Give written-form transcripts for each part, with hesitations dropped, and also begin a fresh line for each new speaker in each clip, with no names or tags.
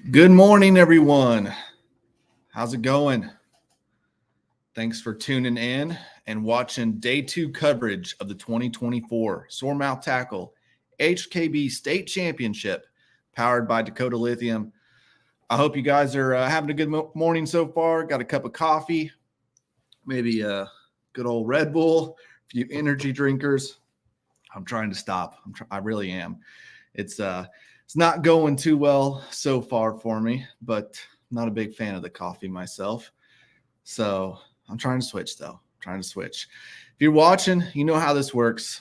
Good morning, everyone. How's it going? Thanks for tuning in and watching day two coverage of the 2024 Soremouth Tackle HKB State Championship powered by Dakota Lithium. I hope you guys are having a good morning so far. Got a cup of coffee, maybe a good old Red Bull, a few energy drinkers. I'm trying to stop. I really am. It's not going too well so far for me, but I'm not a big fan of the coffee myself. So I'm trying to switch, though. If you're watching, you know how this works.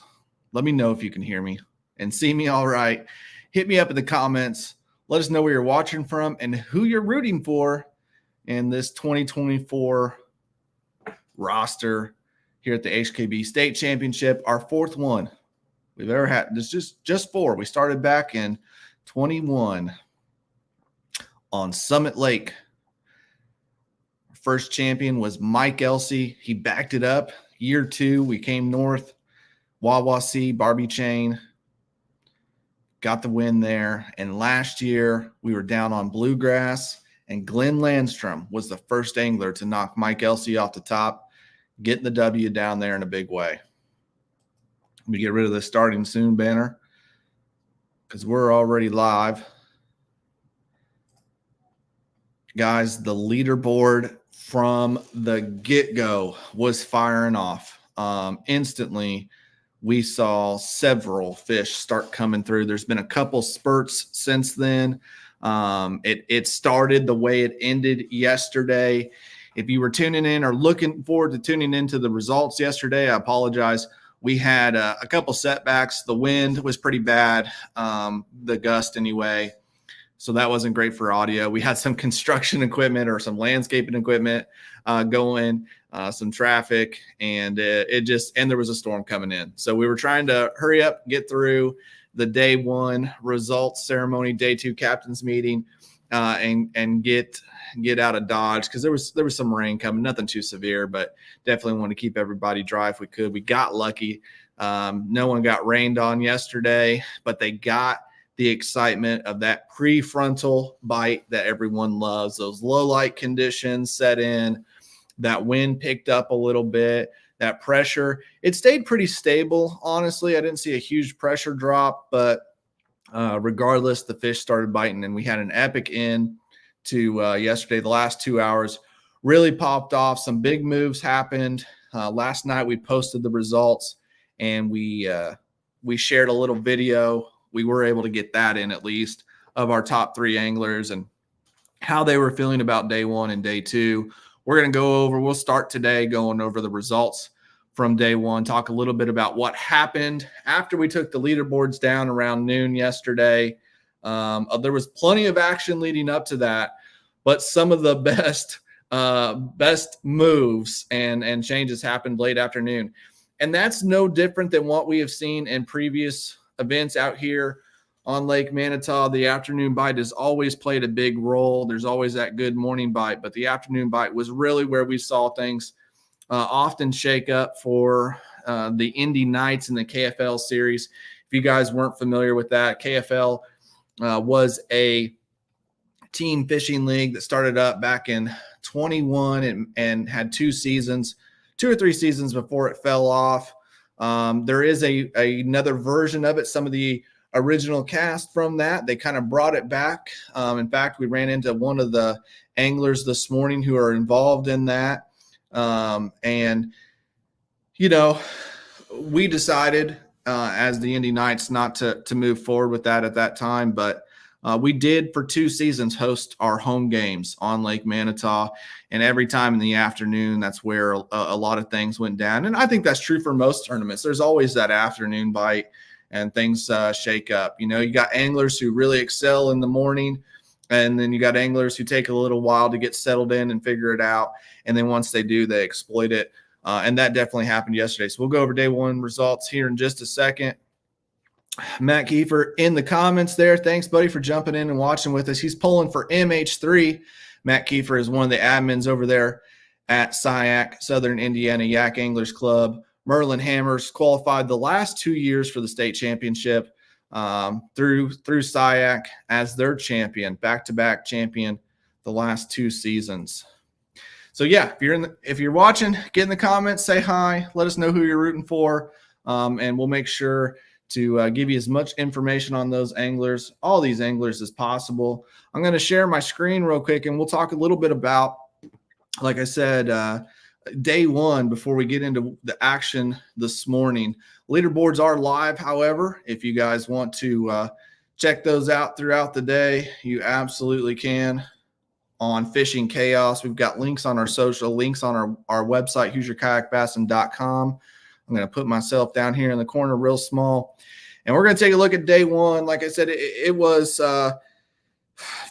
Let me know if you can hear me and see me all right. Hit me up in the comments. Let us know where you're watching from and who you're rooting for in this 2024 roster here at the HKB State Championship, our fourth one we've ever had. This is just four. We started back in 21 on Summit Lake. First champion was Mike Elsey. He backed it up. Year two, we came north, Wawasee, Barbie Chain, got the win there. And last year, we were down on Bluegrass, and Glenn Landstrom was the first angler to knock Mike Elsey off the top, getting the W down there in a big way. Let me get rid of the starting soon banner because we're already live. Guys, the leaderboard from the get-go was firing off. Instantly, we saw several fish start coming through. There's been a couple spurts since then. It started the way it ended yesterday. If you were tuning in or looking forward to tuning into the results yesterday, I apologize. We had a couple setbacks. The wind was pretty bad, the gust anyway. So that wasn't great for audio. We had some construction equipment or some landscaping equipment going, some traffic, and there was a storm coming in. So we were trying to hurry up, get through the day one results ceremony, day two captain's meeting, and get out of Dodge because there was some rain coming, nothing too severe, but definitely want to keep everybody dry if we could. We got lucky. No one got rained on yesterday, but they got the excitement of that prefrontal bite that everyone loves. Those low light conditions set in, that wind picked up a little bit, that pressure, it stayed pretty stable. Honestly, I didn't see a huge pressure drop, but regardless, the fish started biting, and we had an epic end to yesterday. The last 2 hours really popped off. Some big moves happened. Last night we posted the results, and we shared a little video. We were able to get that in at least of our top three anglers and how they were feeling about day one and day two. We'll start today going over the results from day one, talk a little bit about what happened after we took the leaderboards down around noon yesterday. There was plenty of action leading up to that, but some of the best moves and changes happened late afternoon. And that's no different than what we have seen in previous events out here on Lake Manitou. The afternoon bite has always played a big role. There's always that good morning bite, but the afternoon bite was really where we saw things often shake up for the Indy Knights in the KFL series. If you guys weren't familiar with that, KFL was a team fishing league that started up back in 21 and had 2 or 3 seasons before it fell off. There is another version of it. Some of the original cast from that, they kind of brought it back. In fact, we ran into one of the anglers this morning who are involved in that. And, we decided as the Indy Knights not to move forward with that at that time, but we did for 2 seasons host our home games on Lake Manitou, and every time in the afternoon, that's where a lot of things went down. And I think that's true for most tournaments. There's always that afternoon bite and things shake up. You got anglers who really excel in the morning, and then you got anglers who take a little while to get settled in and figure it out. And then once they do, they exploit it. And that definitely happened yesterday. So we'll go over day one results here in just a second. Matt Kiefer in the comments there. Thanks, buddy, for jumping in and watching with us. He's pulling for MH3. Matt Kiefer is one of the admins over there at SIAC, Southern Indiana Yak Anglers Club. Merlin Hammers qualified the last 2 years for the state championship. through SIAC as their champion, back-to-back champion the last 2 seasons. So yeah, if you're watching, get in the comments, say hi, let us know who you're rooting for, and we'll make sure to give you as much information on those anglers, all these anglers, as possible. I'm going to share my screen real quick, and we'll talk a little bit about, like I said, day one before we get into the action this morning. Leaderboards are live, however. If you guys want to check those out throughout the day, you absolutely can on Fishing Chaos. We've got links on our social, links on our website, HoosierKayakBassin.com. I'm going to put myself down here in the corner real small. And we're going to take a look at day one. Like I said, it was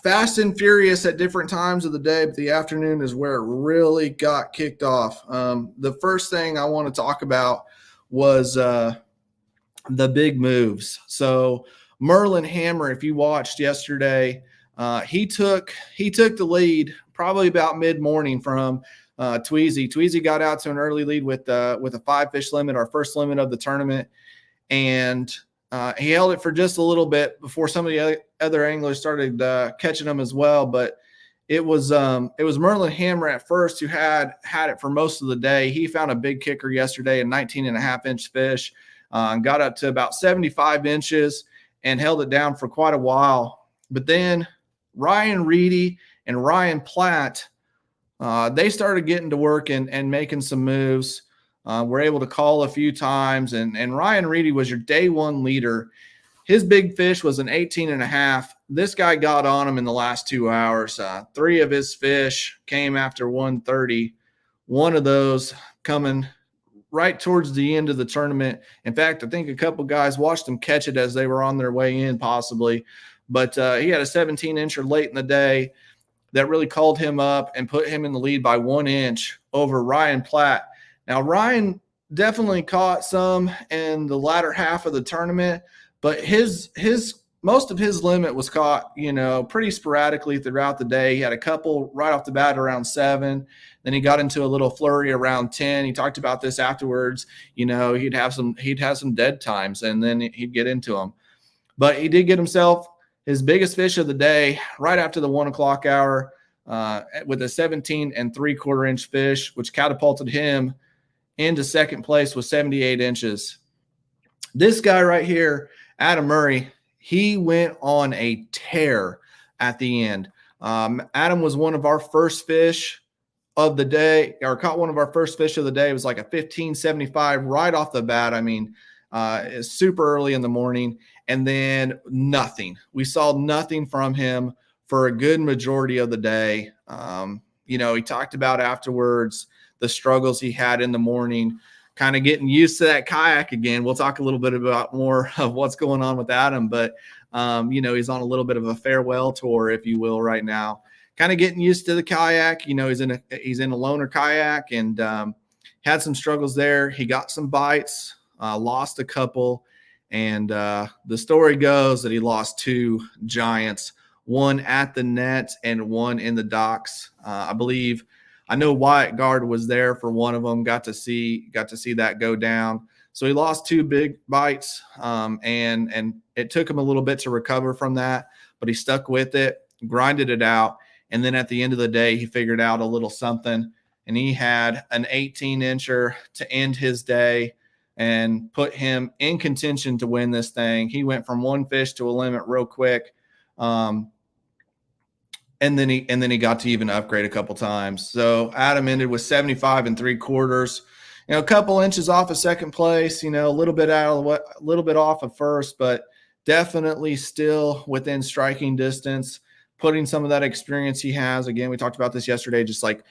fast and furious at different times of the day, but the afternoon is where it really got kicked off. The first thing I want to talk about was the big moves. So Merlin Hammer, if you watched yesterday, he took the lead probably about mid-morning from Tweezy. Tweezy got out to an early lead with a 5-fish limit, our first limit of the tournament, and he held it for just a little bit before some of the other anglers started catching him as well. But it was Merlin Hammer at first who had it for most of the day. He found a big kicker yesterday, a 19.5-inch fish, and got up to about 75 inches and held it down for quite a while. But then Ryan Reedy and Ryan Platt, they started getting to work and making some moves. Were able to call a few times, and Ryan Reedy was your day one leader. His big fish was an 18.5. This guy got on him in the last 2 hours. 3 of his fish came after 1:30. One of those coming right towards the end of the tournament. In fact, I think a couple guys watched him catch it as they were on their way in, possibly. But he had a 17-incher late in the day that really called him up and put him in the lead by 1 inch over Ryan Platt. Now, Ryan definitely caught some in the latter half of the tournament, but his most of his limit was caught, pretty sporadically throughout the day. He had a couple right off the bat around 7. Then he got into a little flurry around 10. He talked about this afterwards. He'd have some dead times, and then he'd get into them. But he did get himself his biggest fish of the day right after the 1 o'clock hour with a 17.75-inch fish, which catapulted him into second place with 78 inches. This guy right here, Adam Murray, he went on a tear at the end. Adam was one of our first fish of the day, or caught one of our first fish of the day. It was like a 15.75 right off the bat. I mean, it's super early in the morning, and then nothing. We saw nothing from him for a good majority of the day. He talked about afterwards the struggles he had in the morning, kind of getting used to that kayak again. We'll talk a little bit about more of what's going on with Adam, but he's on a little bit of a farewell tour, if you will, right now. Kind of getting used to the kayak. He's in a loaner kayak, and had some struggles there. He got some bites, lost a couple, and the story goes that he lost 2 giants, one at the net and one in the docks. I know Wyatt Guard was there for one of them, got to see that go down. So he lost 2 big bites, and it took him a little bit to recover from that, but he stuck with it, grinded it out. And then at the end of the day, he figured out a little something, and he had an 18-incher to end his day and put him in contention to win this thing. He went from 1 fish to a limit real quick. And then he got to even upgrade a couple times. So Adam ended with 75 3/4, a couple inches off of second place, a little bit off of first, but definitely still within striking distance, putting some of that experience he has. Again, we talked about this yesterday, just like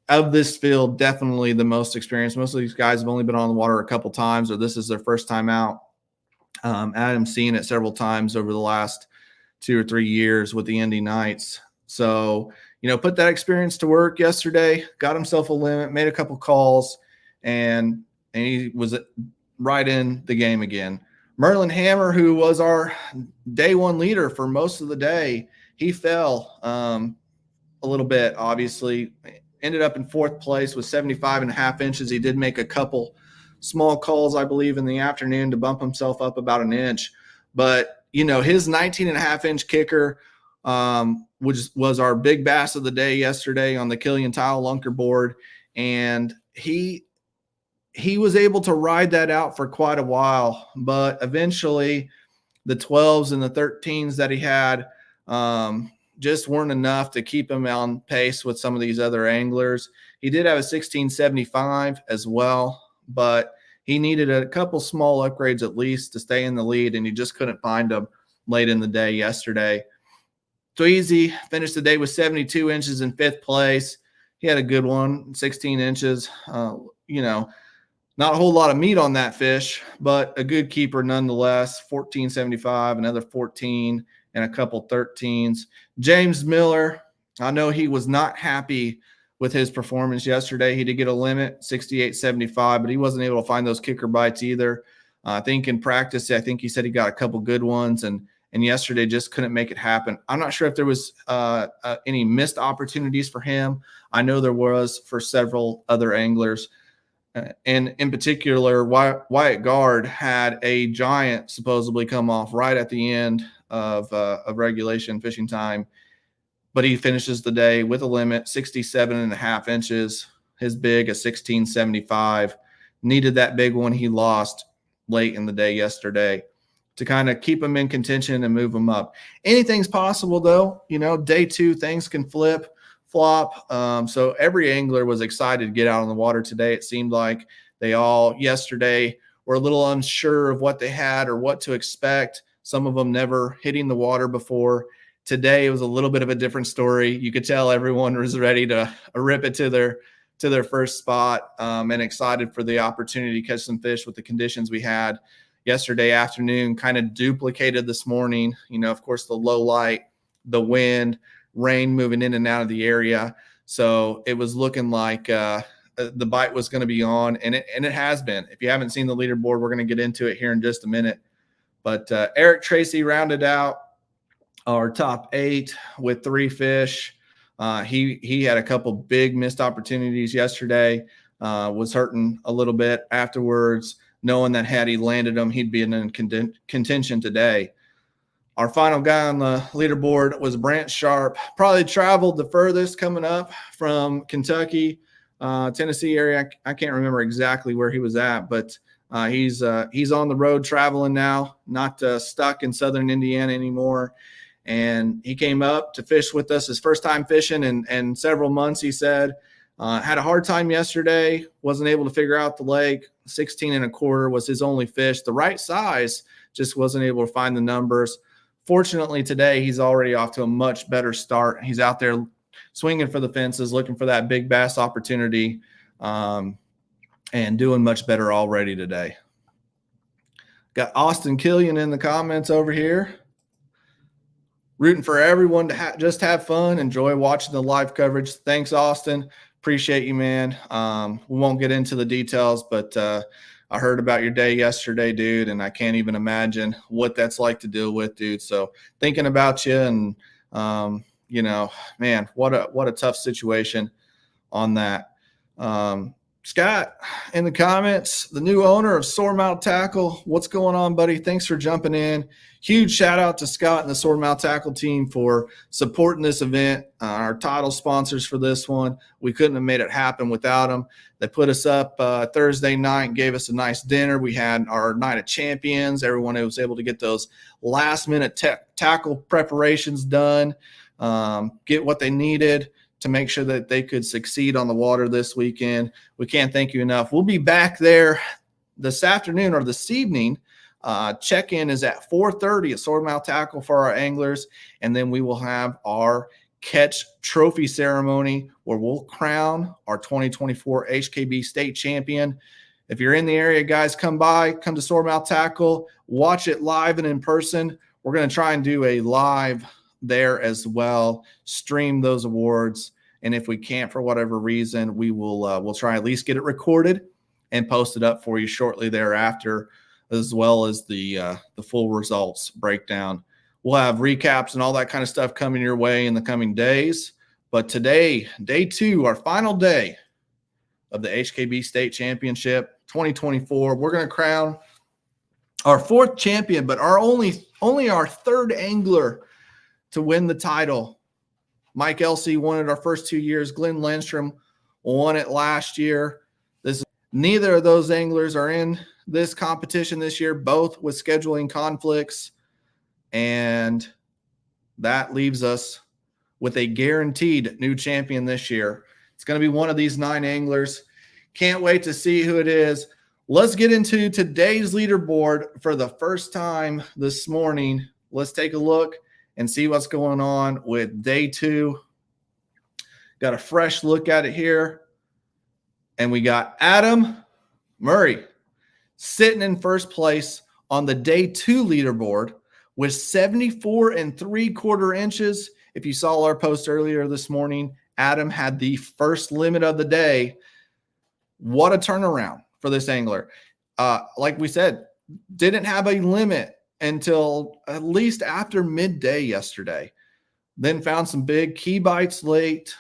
of this field, definitely the most experience. Most of these guys have only been on the water a couple times, or this is their first time out. Adam's seen it several times over the last 2 or 3 years with the Indy Knights. So, put that experience to work yesterday, got himself a limit, made a couple calls, and he was right in the game again. Merlin Hammer, who was our day one leader for most of the day, he fell a little bit, obviously. Ended up in 4th place with 75.5 inches. He did make a couple small calls, I believe, in the afternoon to bump himself up about an inch. But, his 19.5-inch kicker, which was our big bass of the day yesterday on the Killian Tile Lunker board. And he was able to ride that out for quite a while, but eventually the 12s and the 13s that he had just weren't enough to keep him on pace with some of these other anglers. He did have a 1675 as well, but he needed a couple small upgrades at least to stay in the lead, and he just couldn't find them late in the day yesterday. Tweezy finished the day with 72 inches in 5th place. He had a good one, 16 inches. Not a whole lot of meat on that fish, but a good keeper nonetheless. 1475, another 14, and a couple 13s. James Miller, I know he was not happy with his performance yesterday. He did get a limit, 68.75, but he wasn't able to find those kicker bites either. I think in practice, I think he said he got a couple good ones, and yesterday just couldn't make it happen. I'm not sure if there was any missed opportunities for him. I know there was for several other anglers. And in particular, Wyatt Guard had a giant supposedly come off right at the end of regulation fishing time, but he finishes the day with a limit, 67.5 inches. His big, a 1675. Needed that big one he lost late in the day yesterday to kind of keep him in contention and move him up. Anything's possible, though. Day 2, things can flop. So every angler was excited to get out on the water today. It seemed like they all yesterday were a little unsure of what they had or what to expect. Some of them never hitting the water before. Today it was a little bit of a different story. You could tell everyone was ready to rip it to their first spot and excited for the opportunity to catch some fish with the conditions we had yesterday afternoon. Kind of duplicated this morning. Of course, the low light, the wind, rain moving in and out of the area. So it was looking like the bite was going to be on, and it has been. If you haven't seen the leaderboard, we're going to get into it here in just a minute. But Eric Tracy rounded out our top 8 with 3 fish. He had a couple big missed opportunities yesterday, was hurting a little bit afterwards, knowing that had he landed them, he'd be in contention today. Our final guy on the leaderboard was Brant Sharp. Probably traveled the furthest coming up from Kentucky, Tennessee area. I can't remember exactly where he was at, but he's on the road traveling now, not stuck in southern Indiana anymore. And he came up to fish with us, his first time fishing in several months, he said. Had a hard time yesterday, wasn't able to figure out the lake. 16.25 was his only fish. The right size, just wasn't able to find the numbers. Fortunately, today he's already off to a much better start. He's out there swinging for the fences, looking for that big bass opportunity, and doing much better already today. Got Austin Killian in the comments over here. Rooting for everyone to just have fun, enjoy watching the live coverage. Thanks, Austin. Appreciate you, man. We won't get into the details, but I heard about your day yesterday, dude, and I can't even imagine what that's like to deal with, dude. So thinking about you, and man, what a tough situation on that. Scott in the comments, the new owner of Soremouth Tackle. What's going on, buddy? Thanks for jumping in. Huge shout out to Scott and the Soremouth Tackle team for supporting this event. Our title sponsors for this one. We couldn't have made it happen without them. They put us up Thursday night and gave us a nice dinner. We had our night of champions. Everyone was able to get those last minute tackle preparations done, get what they needed to make sure that they could succeed on the water this weekend. We can't thank you enough. We'll be back there this afternoon or this evening. Check-in is at 4:30 at Soremouth Tackle for our anglers, and then we will have our catch trophy ceremony where we'll crown our 2024 HKB state champion. If you're in the area, guys, come by, come to Soremouth Tackle, watch it live and in person. We're going to try and do a live there as well, stream those awards, and if we can't for whatever reason, we will we'll try at least get it recorded and post it up for you shortly thereafter, as well as the full results breakdown. We'll have recaps and all that kind of stuff coming your way in the coming days. But today, day 2, our final day of the HKB State Championship 2024, we're going to crown our fourth champion, but our only our third angler to win the title. Mike Elsey won it our first 2 years. Glenn Landstrom won it last year. Neither of those anglers are in this competition this year, both with scheduling conflicts. And that leaves us with a guaranteed new champion this year. It's going to be one of these 9 anglers. Can't wait to see who it is. Let's get into today's leaderboard for the first time this morning. Let's take a look and see what's going on with day 2. Got a fresh look at it here. And we got Adam Murray sitting in first place on the day 2 leaderboard with 74 3/4 inches. If you saw our post earlier this morning, Adam had the first limit of the day. What a turnaround for this angler. Like we said, didn't have a limit until at least after midday yesterday. Then found some big key bites late.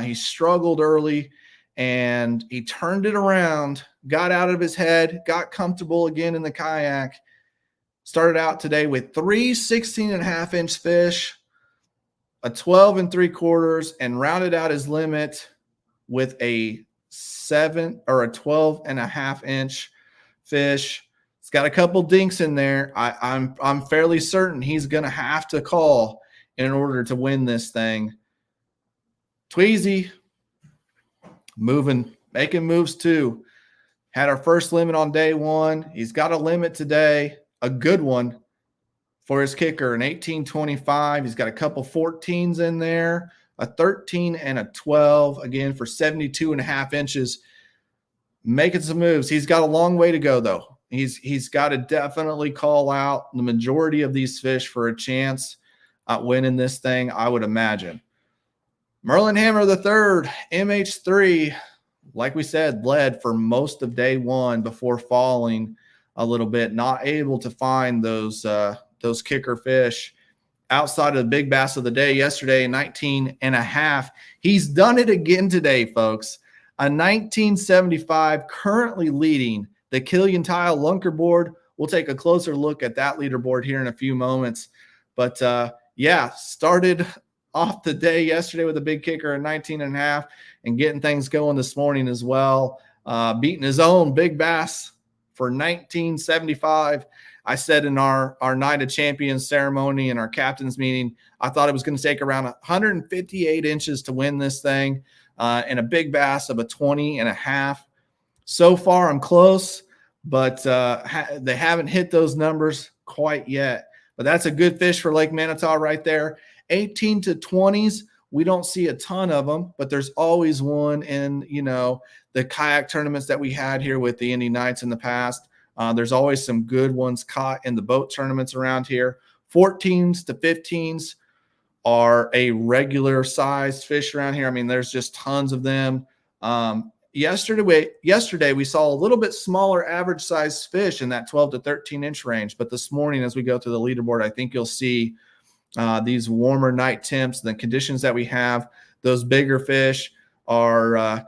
He struggled early and he turned it around, got out of his head, got comfortable again in the kayak. Started out today with 3 16.5-inch fish, a 12 3/4, and rounded out his limit with a 12.5-inch fish. It's got a couple dinks in there. I'm fairly certain he's going to have to call in order to win this thing. Tweezy making moves too. Had our first limit on day 1. He's got a limit today, a good one for his kicker, an 18.25. He's got a couple 14s in there, a 13 and a 12, again for 72.5 inches. Making some moves. He's got a long way to go, though. He's got to definitely call out the majority of these fish for a chance at winning this thing, I would imagine. Merlin Hammer III, MH3, like we said, led for most of day 1 before falling a little bit, not able to find those kicker fish outside of the big bass of the day yesterday, 19.5. He's done it again today, folks. A 1975 currently leading the Killian Tile Lunker board. We'll take a closer look at that leaderboard here in a few moments. But started off the day yesterday with a big kicker at 19.5 and getting things going this morning as well. Beating his own big bass for 1975. I said in our Night of Champions ceremony and our captain's meeting, I thought it was going to take around 158 inches to win this thing, and a big bass of a 20.5. So far, I'm close, but they haven't hit those numbers quite yet. But that's a good fish for Lake Manitou right there. 18 to 20s, we don't see a ton of them, but there's always one in, the kayak tournaments that we had here with the Indy Knights in the past. There's always some good ones caught in the boat tournaments around here. 14s to 15s are a regular sized fish around here. I mean, there's just tons of them. Yesterday we saw a little bit smaller average sized fish in that 12 to 13 inch range. But this morning, as we go through the leaderboard, I think you'll see these warmer night temps, the conditions that we have, those bigger fish are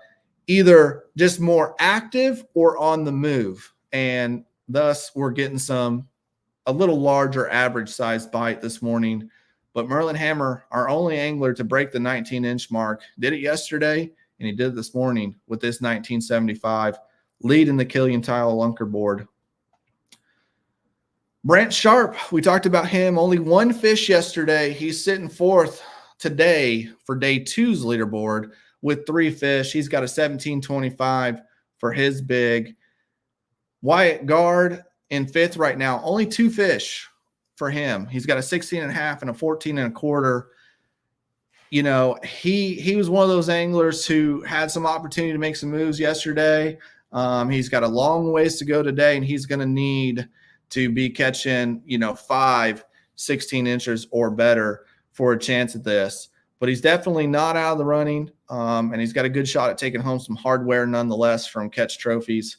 either just more active or on the move. And thus we're getting a little larger average size bite this morning. But Merlin Hammer, our only angler to break the 19-inch mark, did it yesterday, and he did it this morning with this 1975, leading the Killian Tile Lunker board. Brent Sharp, we talked about him. Only one fish yesterday. He's sitting fourth today for day 2's leaderboard with 3 fish. He's got a 17.25 for his big. Wyatt Guard in 5th right now. Only 2 fish for him. He's got a 16.5 and a 14.25. He was one of those anglers who had some opportunity to make some moves yesterday. He's got a long ways to go today, and he's going to need to be catching, 5 16 inches or better for a chance at this. But he's definitely not out of the running, and he's got a good shot at taking home some hardware nonetheless from Catch Trophies.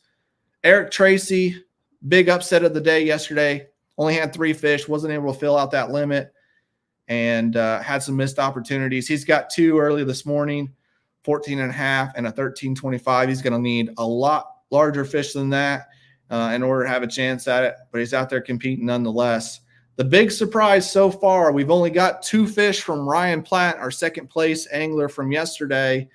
Eric Tracy, big upset of the day yesterday. Only had 3 fish, wasn't able to fill out that limit, and had some missed opportunities. He's got 2 early this morning, 14.5 and a 13.25. He's going to need a lot larger fish than that. in order to have a chance at it, but he's out there competing nonetheless. The big surprise so far, we've only got 2 fish from Ryan Platt, our second place angler from yesterday.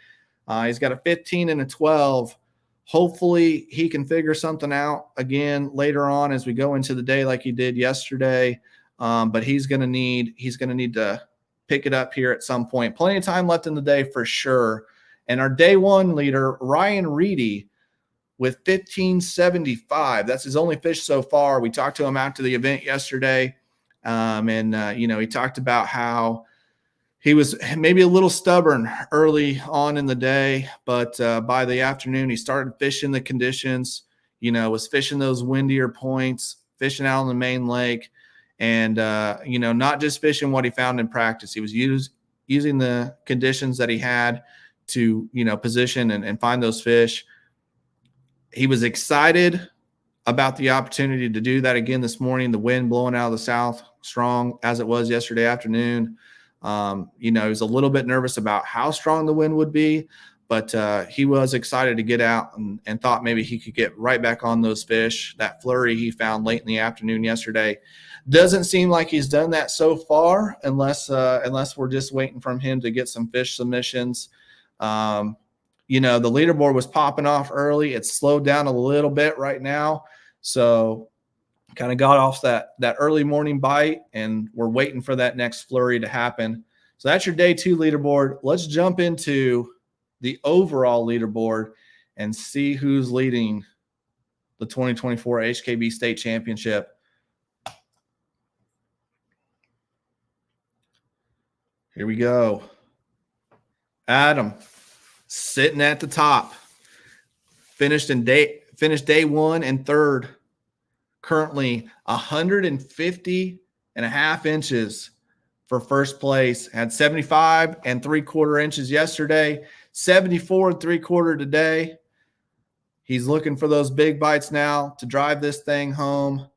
He's got a 15 and a 12. Hopefully he can figure something out again later on as we go into the day like he did yesterday. But he's going to need to pick it up here at some point. Plenty of time left in the day for sure. And our day one leader, Ryan Reedy, with 1575. That's his only fish so far. We talked to him after the event yesterday. He talked about how he was maybe a little stubborn early on in the day, but by the afternoon, he started fishing the conditions, was fishing those windier points, fishing out on the main lake, and, not just fishing what he found in practice. He was using the conditions that he had to, position and find those fish. He was excited about the opportunity to do that again this morning. The wind blowing out of the south strong as it was yesterday afternoon. He was a little bit nervous about how strong the wind would be, but he was excited to get out and thought maybe he could get right back on those fish. That flurry he found late in the afternoon yesterday doesn't seem like he's done that so far, unless we're just waiting from him to get some fish submissions. The leaderboard was popping off early. It's slowed down a little bit right now. So kind of got off that early morning bite, and we're waiting for that next flurry to happen. So that's your day 2 leaderboard. Let's jump into the overall leaderboard and see who's leading the 2024 HKB State Championship. Here we go. Adam sitting at the top. Finished day 1 and 3rd. Currently 150.5 inches for first place. Had 75 3/4 inches yesterday, 74 3/4 today. He's looking for those big bites now to drive this thing home.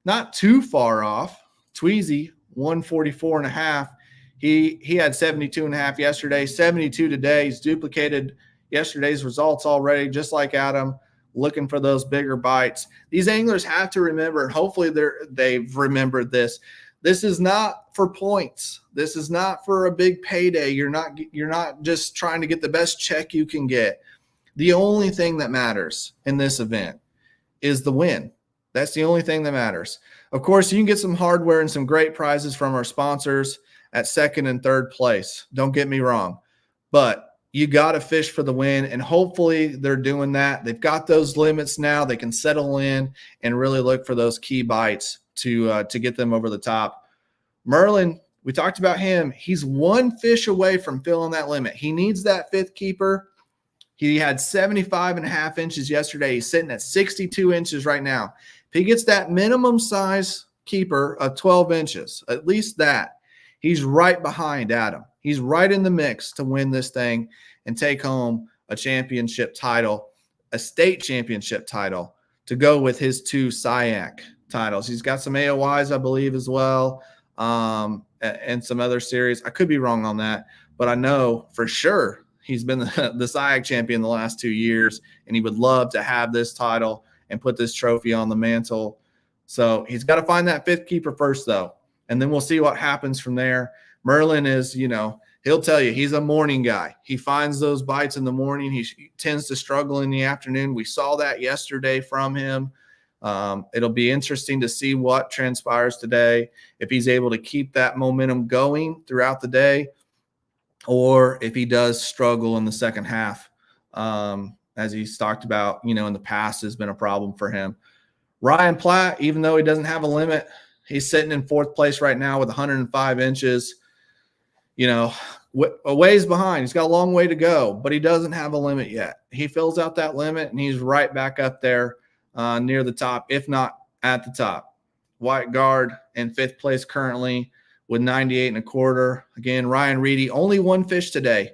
Not too far off. Tweezy, 144.5. He had 72.5 yesterday, 72 today. He's duplicated yesterday's results already, just like Adam. Looking for those bigger bites. These anglers have to remember, hopefully they've remembered this. This is not for points. This is not for a big payday. You're not just trying to get the best check you can get. The only thing that matters in this event is the win. That's the only thing that matters. Of course, you can get some hardware and some great prizes from our sponsors at 2nd and 3rd place. Don't get me wrong. But you got to fish for the win, and hopefully they're doing that. They've got those limits now. They can settle in and really look for those key bites to get them over the top. Merlin, we talked about him. He's 1 fish away from filling that limit. He needs that 5th keeper. He had 75.5 inches yesterday. He's sitting at 62 inches right now. If he gets that minimum size keeper of 12 inches, at least that, he's right behind Adam. He's right in the mix to win this thing and take home a championship title, a state championship title, to go with his 2 SIAC titles. He's got some AOYs, I believe, as well, and some other series. I could be wrong on that, but I know for sure he's been the SIAC champion the last 2 years, and he would love to have this title and put this trophy on the mantle. So he's got to find that 5th keeper first, though, and then we'll see what happens from there. Merlin is, he'll tell you he's a morning guy. He finds those bites in the morning. He tends to struggle in the afternoon. We saw that yesterday from him. It'll be interesting to see what transpires today, if he's able to keep that momentum going throughout the day, or if he does struggle in the second half, as he's talked about, in the past has been a problem for him. Ryan Platt, even though he doesn't have a limit, he's sitting in 4th place right now with 105 inches. A ways behind. He's got a long way to go, but he doesn't have a limit yet. He fills out that limit, and he's right back up there near the top, if not at the top. White Guard in 5th place currently with 98 1/4. Again, Ryan Reedy, only 1 fish today.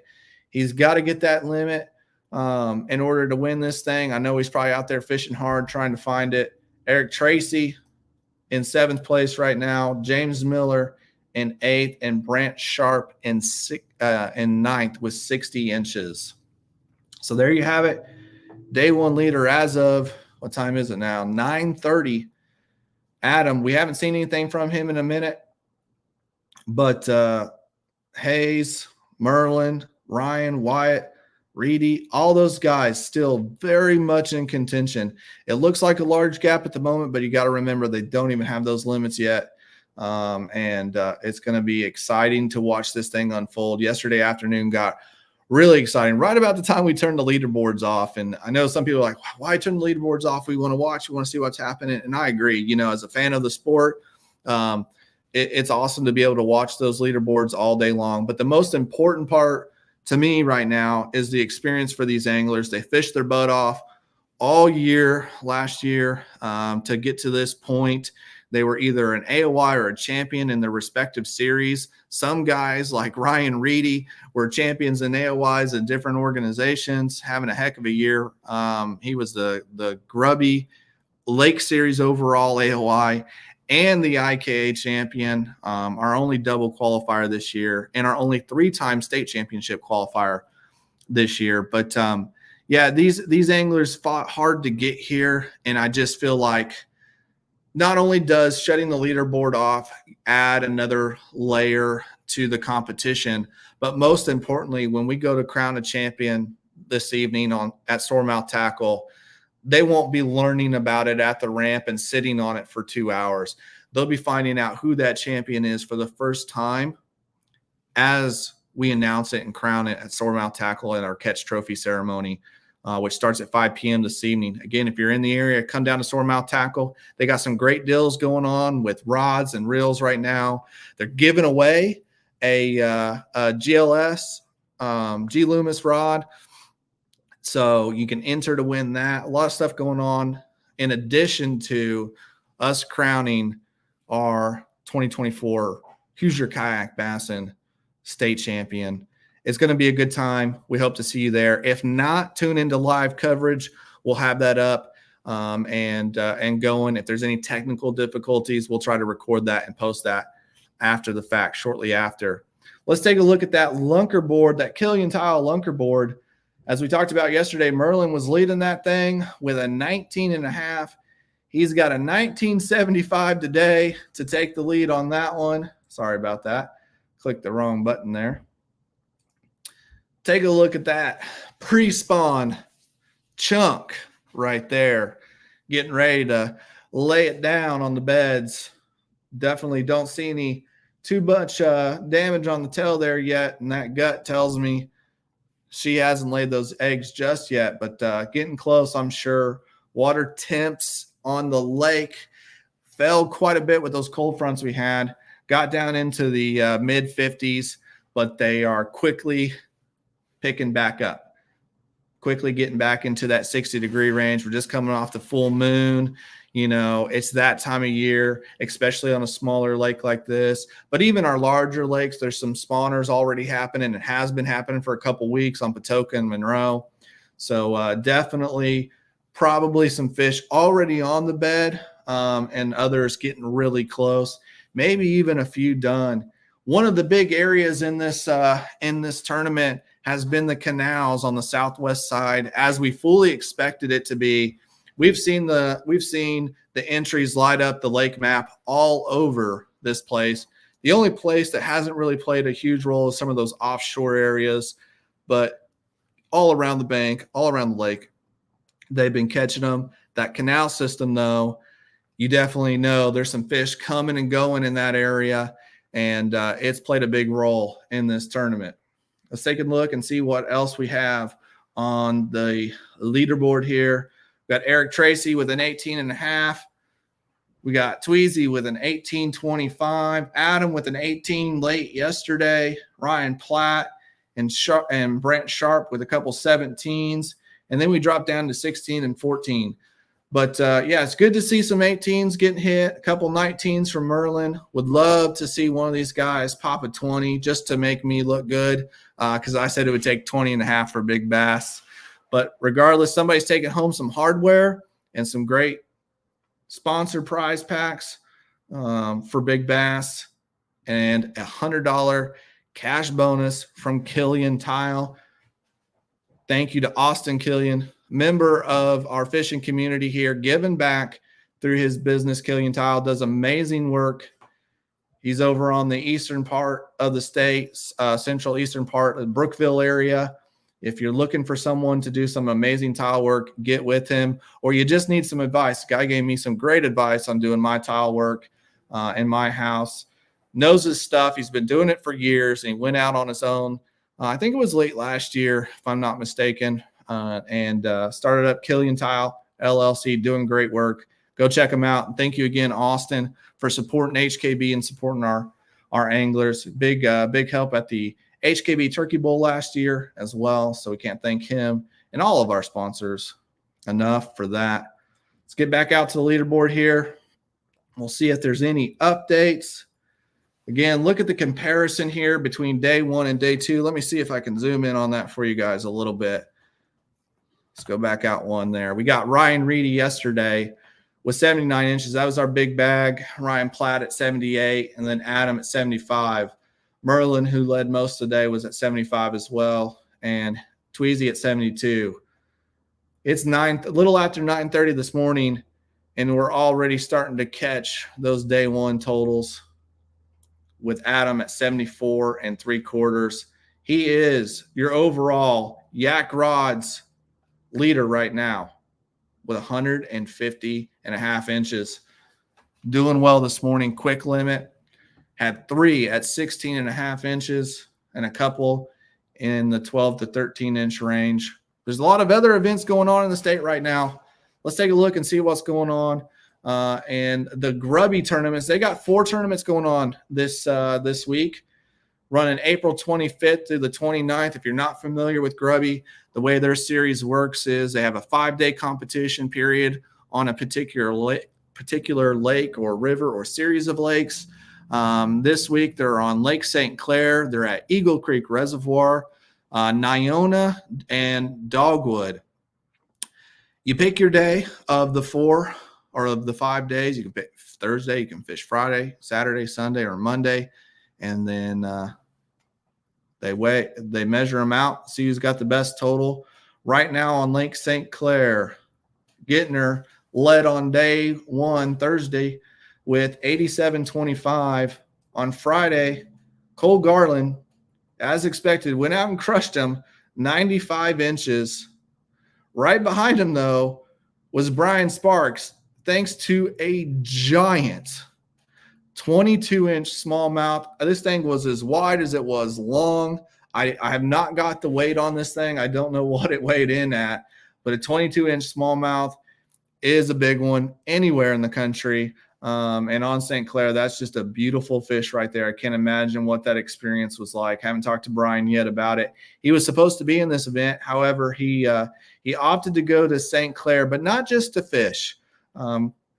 He's got to get that limit in order to win this thing. I know he's probably out there fishing hard, trying to find it. Eric Tracy in 7th place right now. James Miller in 8th, and Brant Sharp in 9th with 60 inches. So there you have it. Day 1 leader as of What time is it now? 9:30. Adam, we haven't seen anything from him in a minute, but Hayes, Merlin, Ryan, Wyatt, Reedy, all those guys still very much in contention. It looks like a large gap at the moment, but you got to remember they don't even have those limits yet. And it's going to be exciting to watch this thing unfold. Yesterday afternoon got really exciting right about the time we turned the leaderboards off. And I know some people are like, why turn the leaderboards off? We want to watch. We want to see what's happening. And I agree. You know, as a fan of the sport, it's awesome to be able to watch those leaderboards all day long. But the most important part to me right now is the experience for these anglers. They fished their butt off all year last year to get to this point. They were either an AOY or a champion in their respective series. Some guys like Ryan Reedy were champions in AOYs in different organizations, having a heck of a year. He was the Grubby Lake Series overall AOY and the IKA champion, our only double qualifier this year, and our only 3-time state championship qualifier this year. But yeah, these anglers fought hard to get here, and I just feel like not only does shutting the leaderboard off add another layer to the competition, but most importantly, when we go to crown a champion this evening at Soremouth Tackle, they won't be learning about it at the ramp and sitting on it for 2 hours. They'll be finding out who that champion is for the first time as we announce it and crown it at Soremouth Tackle at our catch trophy ceremony, which starts at 5 p.m. this evening. Again, if you're in the area, come down to Soremouth Tackle. They got some great deals going on with rods and reels right now. They're giving away a GLS G Loomis rod, so you can enter to win that. A lot of stuff going on in addition to us crowning our 2024 Hoosier Kayak Bassin state champion. It's going to be a good time. We hope to see you there. If not, tune into live coverage. We'll have that up and going. If there's any technical difficulties, we'll try to record that and post that after the fact, shortly after. Let's take a look at that lunker board, that Killian Tile lunker board. As we talked about yesterday, Merlin was leading that thing with a 19.5. He's got a 1975 today to take the lead on that one. Sorry about that. Clicked the wrong button there. Take a look at that pre-spawn chunk right there, getting ready to lay it down on the beds. Definitely don't see any too much damage on the tail there yet, and that gut tells me she hasn't laid those eggs just yet, but getting close, I'm sure. Water temps on the lake fell quite a bit with those cold fronts we had, got down into the mid 50s, but they are quickly picking back up, quickly getting back into that 60-degree range. We're just coming off the full moon. You know, it's that time of year, especially on a smaller lake like this. But even our larger lakes, there's some spawners already happening. It has been happening for a couple weeks on Patoka and Monroe. So definitely probably some fish already on the bed and others getting really close, maybe even a few done. One of the big areas in this tournament has been the canals on the southwest side, as we fully expected it to be. We've seen the entries light up the lake map all over this place. The only place that hasn't really played a huge role is some of those offshore areas, but all around the bank, all around the lake, they've been catching them. That canal system, though, you definitely know there's some fish coming and going in that area, and it's played a big role in this tournament. Let's take a look and see what else we have on the leaderboard here. We got Eric Tracy with an 18.5. We got Tweezy with an 18.25. Adam with an 18 late yesterday. Ryan Platt and Brent Sharp with a couple 17s. And then we dropped down to 16 and 14. But, yeah, it's good to see some 18s getting hit, a couple 19s from Merlin. Would love to see one of these guys pop a 20 just to make me look good because I said it would take 20.5 for big bass. But regardless, somebody's taking home some hardware and some great sponsor prize packs for big bass and a $100 cash bonus from Killian Tile. Thank you to Austin Killian member of our fishing community here, giving back through his business. Killian Tile does amazing work. He's over on the eastern part of the state, central eastern part of Brookville area. If you're looking for someone to do some amazing tile work, get with him, or you just need some advice. Guy gave me some great advice on doing my tile work in my house. Knows his stuff. He's been doing it for years, and he went out on his own. I think it was late last year, if I'm not mistaken, and started up Killian Tile LLC, doing great work. Go check him out. And thank you again, Austin, for supporting HKB and supporting our anglers. Big help at the HKB Turkey Bowl last year as well. So we can't thank him and all of our sponsors enough for that. Let's get back out to the leaderboard here. We'll see if there's any updates. Again, look at the comparison here between day 1 and day 2. Let me see if I can zoom in on that for you guys a little bit. Let's go back out one there. We got Ryan Reedy yesterday with 79 inches. That was our big bag. Ryan Platt at 78, and then Adam at 75. Merlin, who led most of the day, was at 75 as well, and Tweezy at 72. It's a little after 9:30 this morning, and we're already starting to catch those day 1 totals with Adam at 74 3/4. He is your overall Yak Rods leader right now with 150.5 inches. Doing well this morning. Quick limit had 3 at 16.5 inches and a couple in the 12 to 13 inch range. There's a lot of other events going on in the state right now. Let's take a look and see what's going on. And the Grubby tournaments, they got 4 tournaments going on this week, running April 25th through the 29th. If you're not familiar with Grubby, the way their series works is they have a 5-day competition period on a particular lake or river or series of lakes. This week they're on Lake St. Clair. They're at Eagle Creek Reservoir, Nyona, and Dogwood. You pick your day of the 4 or of the 5 days. You can pick Thursday, you can fish Friday, Saturday, Sunday, or Monday, and then they measure them out, see who's got the best total. Right now on Lake St. Clair, Gittner led on day 1 Thursday with 87.25. On Friday, Cole Garland, as expected, went out and crushed him, 95 inches. Right behind him, though, was Brian Sparks, thanks to a giant 22-inch smallmouth. This thing was as wide as it was long. I have not got the weight on this thing. I don't know what it weighed in at, but a 22-inch smallmouth is a big one anywhere in the country. And on St. Clair, that's just a beautiful fish right there. I can't imagine what that experience was like. I haven't talked to Brian yet about it. He was supposed to be in this event. However, he opted to go to St. Clair, but not just to fish.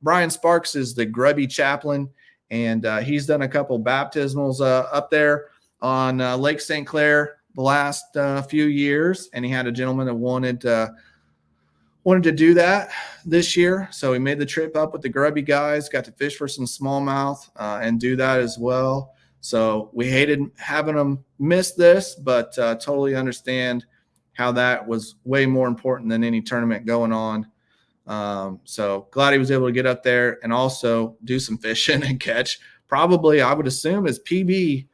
Brian Sparks is the Grubby chaplain, and he's done a couple baptismals up there on Lake St. Clair the last few years, and he had a gentleman that wanted to do that this year. So he made the trip up with the Grubby guys, got to fish for some smallmouth and do that as well. So we hated having them miss this, but totally understand how that was way more important than any tournament going on. So glad he was able to get up there and also do some fishing and catch probably, I would assume, his PB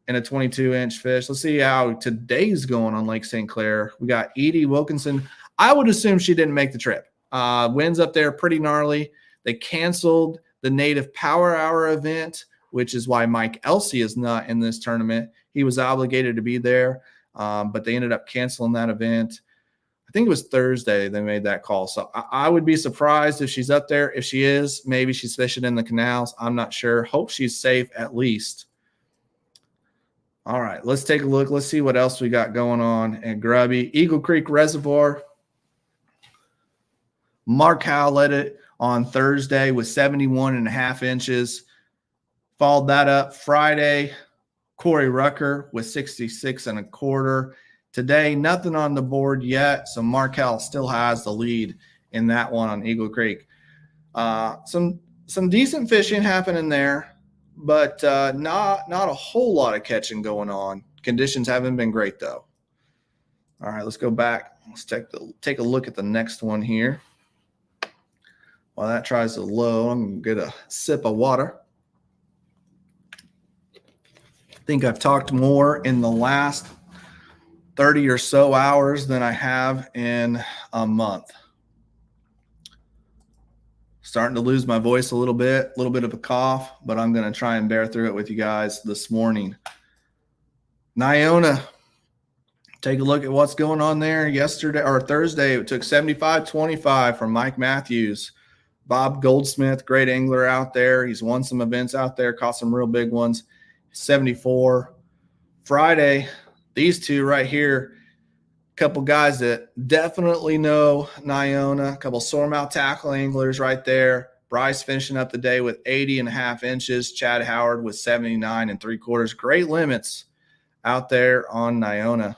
in a 22-inch fish. Let's see how today's going on Lake St. Clair. We got Edie Wilkinson. I would assume she didn't make the trip. Winds up there pretty gnarly. They canceled the Native Power Hour event, which is why Mike Elsey is not in this tournament. He was obligated to be there, but they ended up canceling that event. I think it was Thursday they made that call. So I would be surprised if she's up there. If she is, maybe she's fishing in the canals. I'm not sure. Hope she's safe at least. All right, let's take a look. Let's see what else we got going on at Grubby. Eagle Creek Reservoir. Mark Howe led it on Thursday with 71.5 inches. Followed that up Friday. Corey Rucker with 66.25. Today, nothing on the board yet, so Markel still has the lead in that one on Eagle Creek. Some decent fishing happening there, but not a whole lot of catching going on. Conditions haven't been great, though. All right, let's go back. Let's take a look at the next one here. While that tries to load, I'm going to get a sip of water. I think I've talked more in the last 30 or so hours than I have in a month. Starting to lose my voice a little bit of a cough, but I'm going to try and bear through it with you guys this morning. Nyona, take a look at what's going on there. Yesterday or Thursday, it took 75-25 from Mike Matthews. Bob Goldsmith, great angler out there. He's won some events out there, caught some real big ones. 74. Friday, these two right here, a couple guys that definitely know Nyona, a couple Soremouth tackle anglers right there. Bryce finishing up the day with 80.5 inches. Chad Howard with 79 3/4. Great limits out there on Nyona.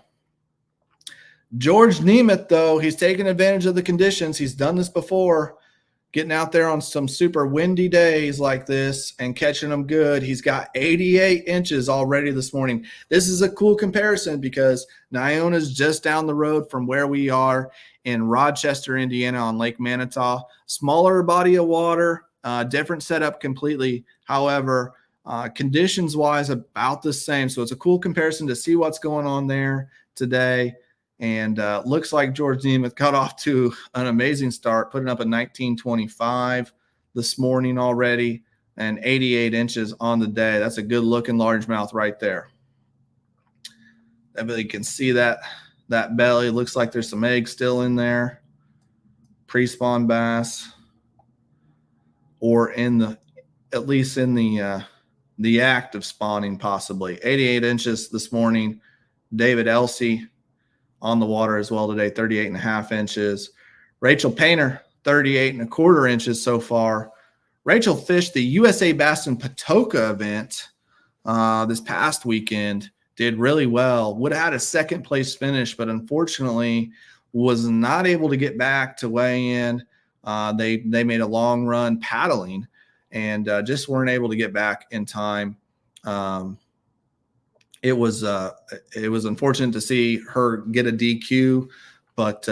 George Nemeth, though, he's taking advantage of the conditions. He's done this before, getting out there on some super windy days like this and catching them good. He's got 88 inches already this morning. This is a cool comparison because Nyona is just down the road from where we are in Rochester, Indiana on Lake Manitou. Smaller body of water, different setup completely. However, conditions-wise, about the same. So it's a cool comparison to see what's going on there today. And looks like George Nemeth got off to an amazing start, putting up a 19.25 this morning already and 88 inches on the day. That's a good looking largemouth right there. Everybody can see that belly. Looks like there's some eggs still in there. Pre-spawn bass, or at least in the act of spawning, possibly. 88 inches this morning. David Elsey on the water as well today, 38.5 inches. Rachel Painter, 38.25 inches so far. Rachel fished the USA Bass and Patoka event this past weekend, did really well. Would have had a second place finish, but unfortunately was not able to get back to weigh in. They made a long run paddling and just weren't able to get back in time. It was unfortunate to see her get a DQ, but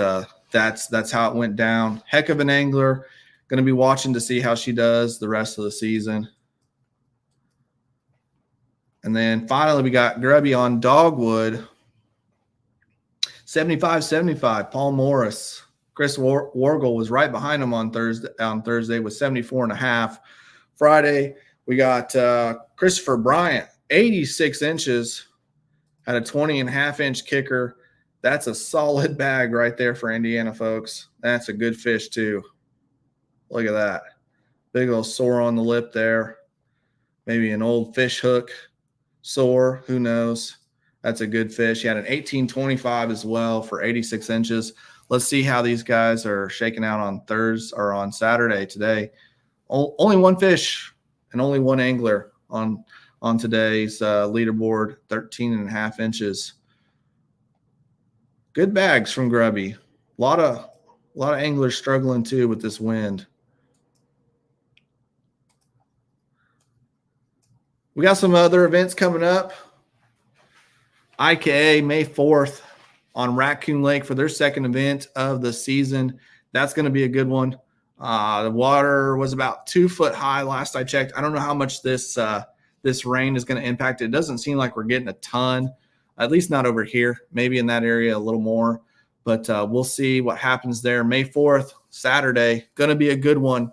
that's how it went down. Heck of an angler. Going to be watching to see how she does the rest of the season. And then finally, we got Grubby on Dogwood. 75-75, Paul Morris. Chris Wargel was right behind him on Thursday with 74.5. Friday, we got Christopher Bryant, 86 inches, had a 20.5-inch kicker. That's a solid bag right there for Indiana, folks. That's a good fish, too. Look at that. Big old sore on the lip there. Maybe an old fish hook sore. Who knows? That's a good fish. He had an 18.25 as well for 86 inches. Let's see how these guys are shaking out on Thursday or on Saturday today. Only one fish and only one angler on today's leaderboard, 13.5 inches. Good bags from Grubby. A lot of anglers struggling too with this wind. We got some other events coming up. IKA May 4th on Raccoon Lake for their second event of the season. That's going to be a good one. The water was about 2 foot high last I checked. I don't know how much this rain is going to impact it. It doesn't seem like we're getting a ton, at least not over here. Maybe in that area a little more, but we'll see what happens there. May 4th, Saturday, going to be a good one.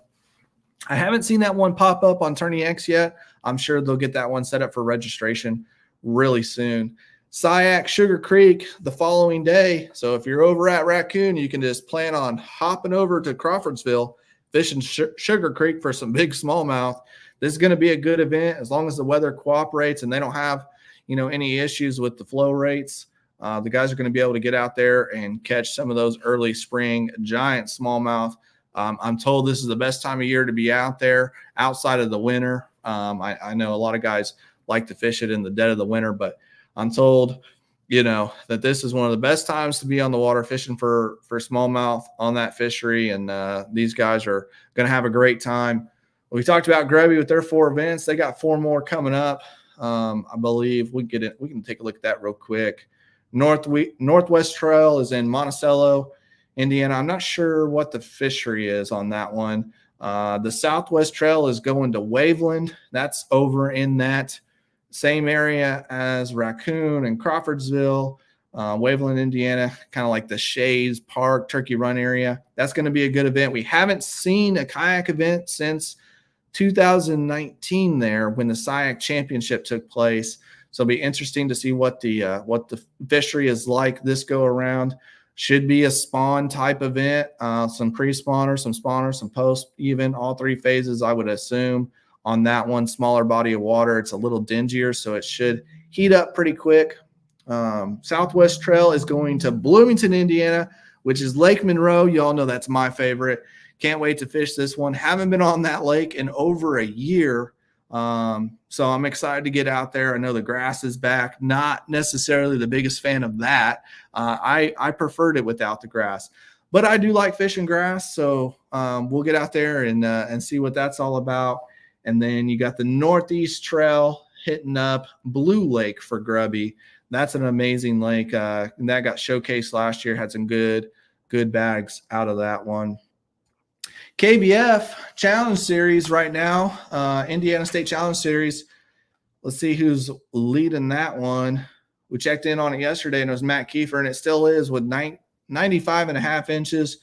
I haven't seen that one pop up on Tourney X yet. I'm sure they'll get that one set up for registration really soon. Syac Sugar Creek the following day. So if you're over at Raccoon, you can just plan on hopping over to Crawfordsville, fishing Sugar Creek for some big smallmouth. This is going to be a good event as long as the weather cooperates and they don't have, any issues with the flow rates. The guys are going to be able to get out there and catch some of those early spring giant smallmouth. I'm told this is the best time of year to be out there outside of the winter. I know a lot of guys like to fish it in the dead of the winter, but I'm told, that this is one of the best times to be on the water fishing for smallmouth on that fishery. And these guys are going to have a great time. We talked about Grubby with their 4 events. They got 4 more coming up. I believe we can take a look at that real quick. Northwest Trail is in Monticello, Indiana. I'm not sure what the fishery is on that one. The Southwest Trail is going to Waveland. That's over in that same area as Raccoon and Crawfordsville, Waveland, Indiana, kind of like the Shays Park, Turkey Run area. That's going to be a good event. We haven't seen a kayak event since 2019 there when the SIAC championship took place. So it'll be interesting to see what the fishery is like this go around. Should be a spawn type event, some pre-spawners, some spawners, some post, even all three phases, I would assume. On that one, smaller body of water, it's a little dingier, so it should heat up pretty quick. Southwest Trail is going to Bloomington, Indiana, which is Lake Monroe. You all know that's my favorite. Can't wait to fish this one. Haven't been on that lake in over a year. So I'm excited to get out there. I know the grass is back. Not necessarily the biggest fan of that. I preferred it without the grass, but I do like fishing grass. So we'll get out there and see what that's all about. And then you got the Northeast Trail hitting up Blue Lake for grubby. That's an amazing lake. That got showcased last year. Had some good bags out of that one. KBF Challenge Series right now, Indiana State Challenge Series. Let's see who's leading that one. We checked in on it yesterday, and it was Matt Kiefer, and it still is with 95.5 inches.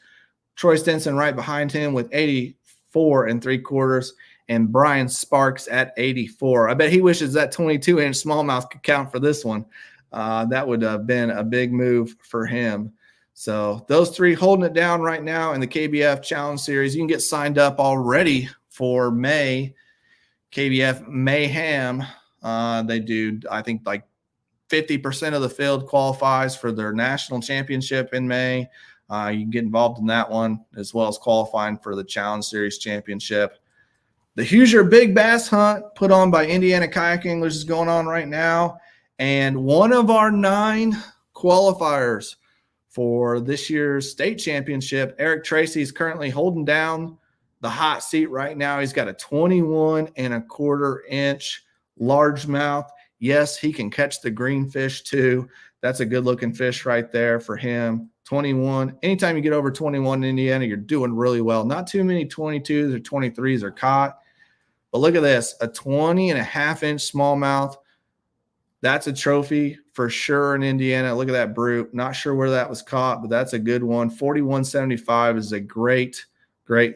Troy Stinson right behind him with 84 3/4, and Brian Sparks at 84. I bet he wishes that 22-inch smallmouth could count for this one. That would have been a big move for him. So those three holding it down right now in the KBF Challenge Series. You can get signed up already for May. KBF Mayhem. They do, I think, like 50% of the field qualifies for their national championship in May. You can get involved in that one as well as qualifying for the Challenge Series championship. The Hoosier Big Bass Hunt put on by Indiana Kayak Anglers is going on right now. And one of our 9 qualifiers for this year's state championship, Eric Tracy, is currently holding down the hot seat right now. He's got a 21.25-inch largemouth. Yes, he can catch the greenfish too. That's a good-looking fish right there for him. 21. Anytime you get over 21 in Indiana, you're doing really well. Not too many 22s or 23s are caught. But look at this, a 20.5-inch smallmouth. That's a trophy for sure in Indiana. Look at that brute. Not sure where that was caught, but that's a good one. 41.75 is a great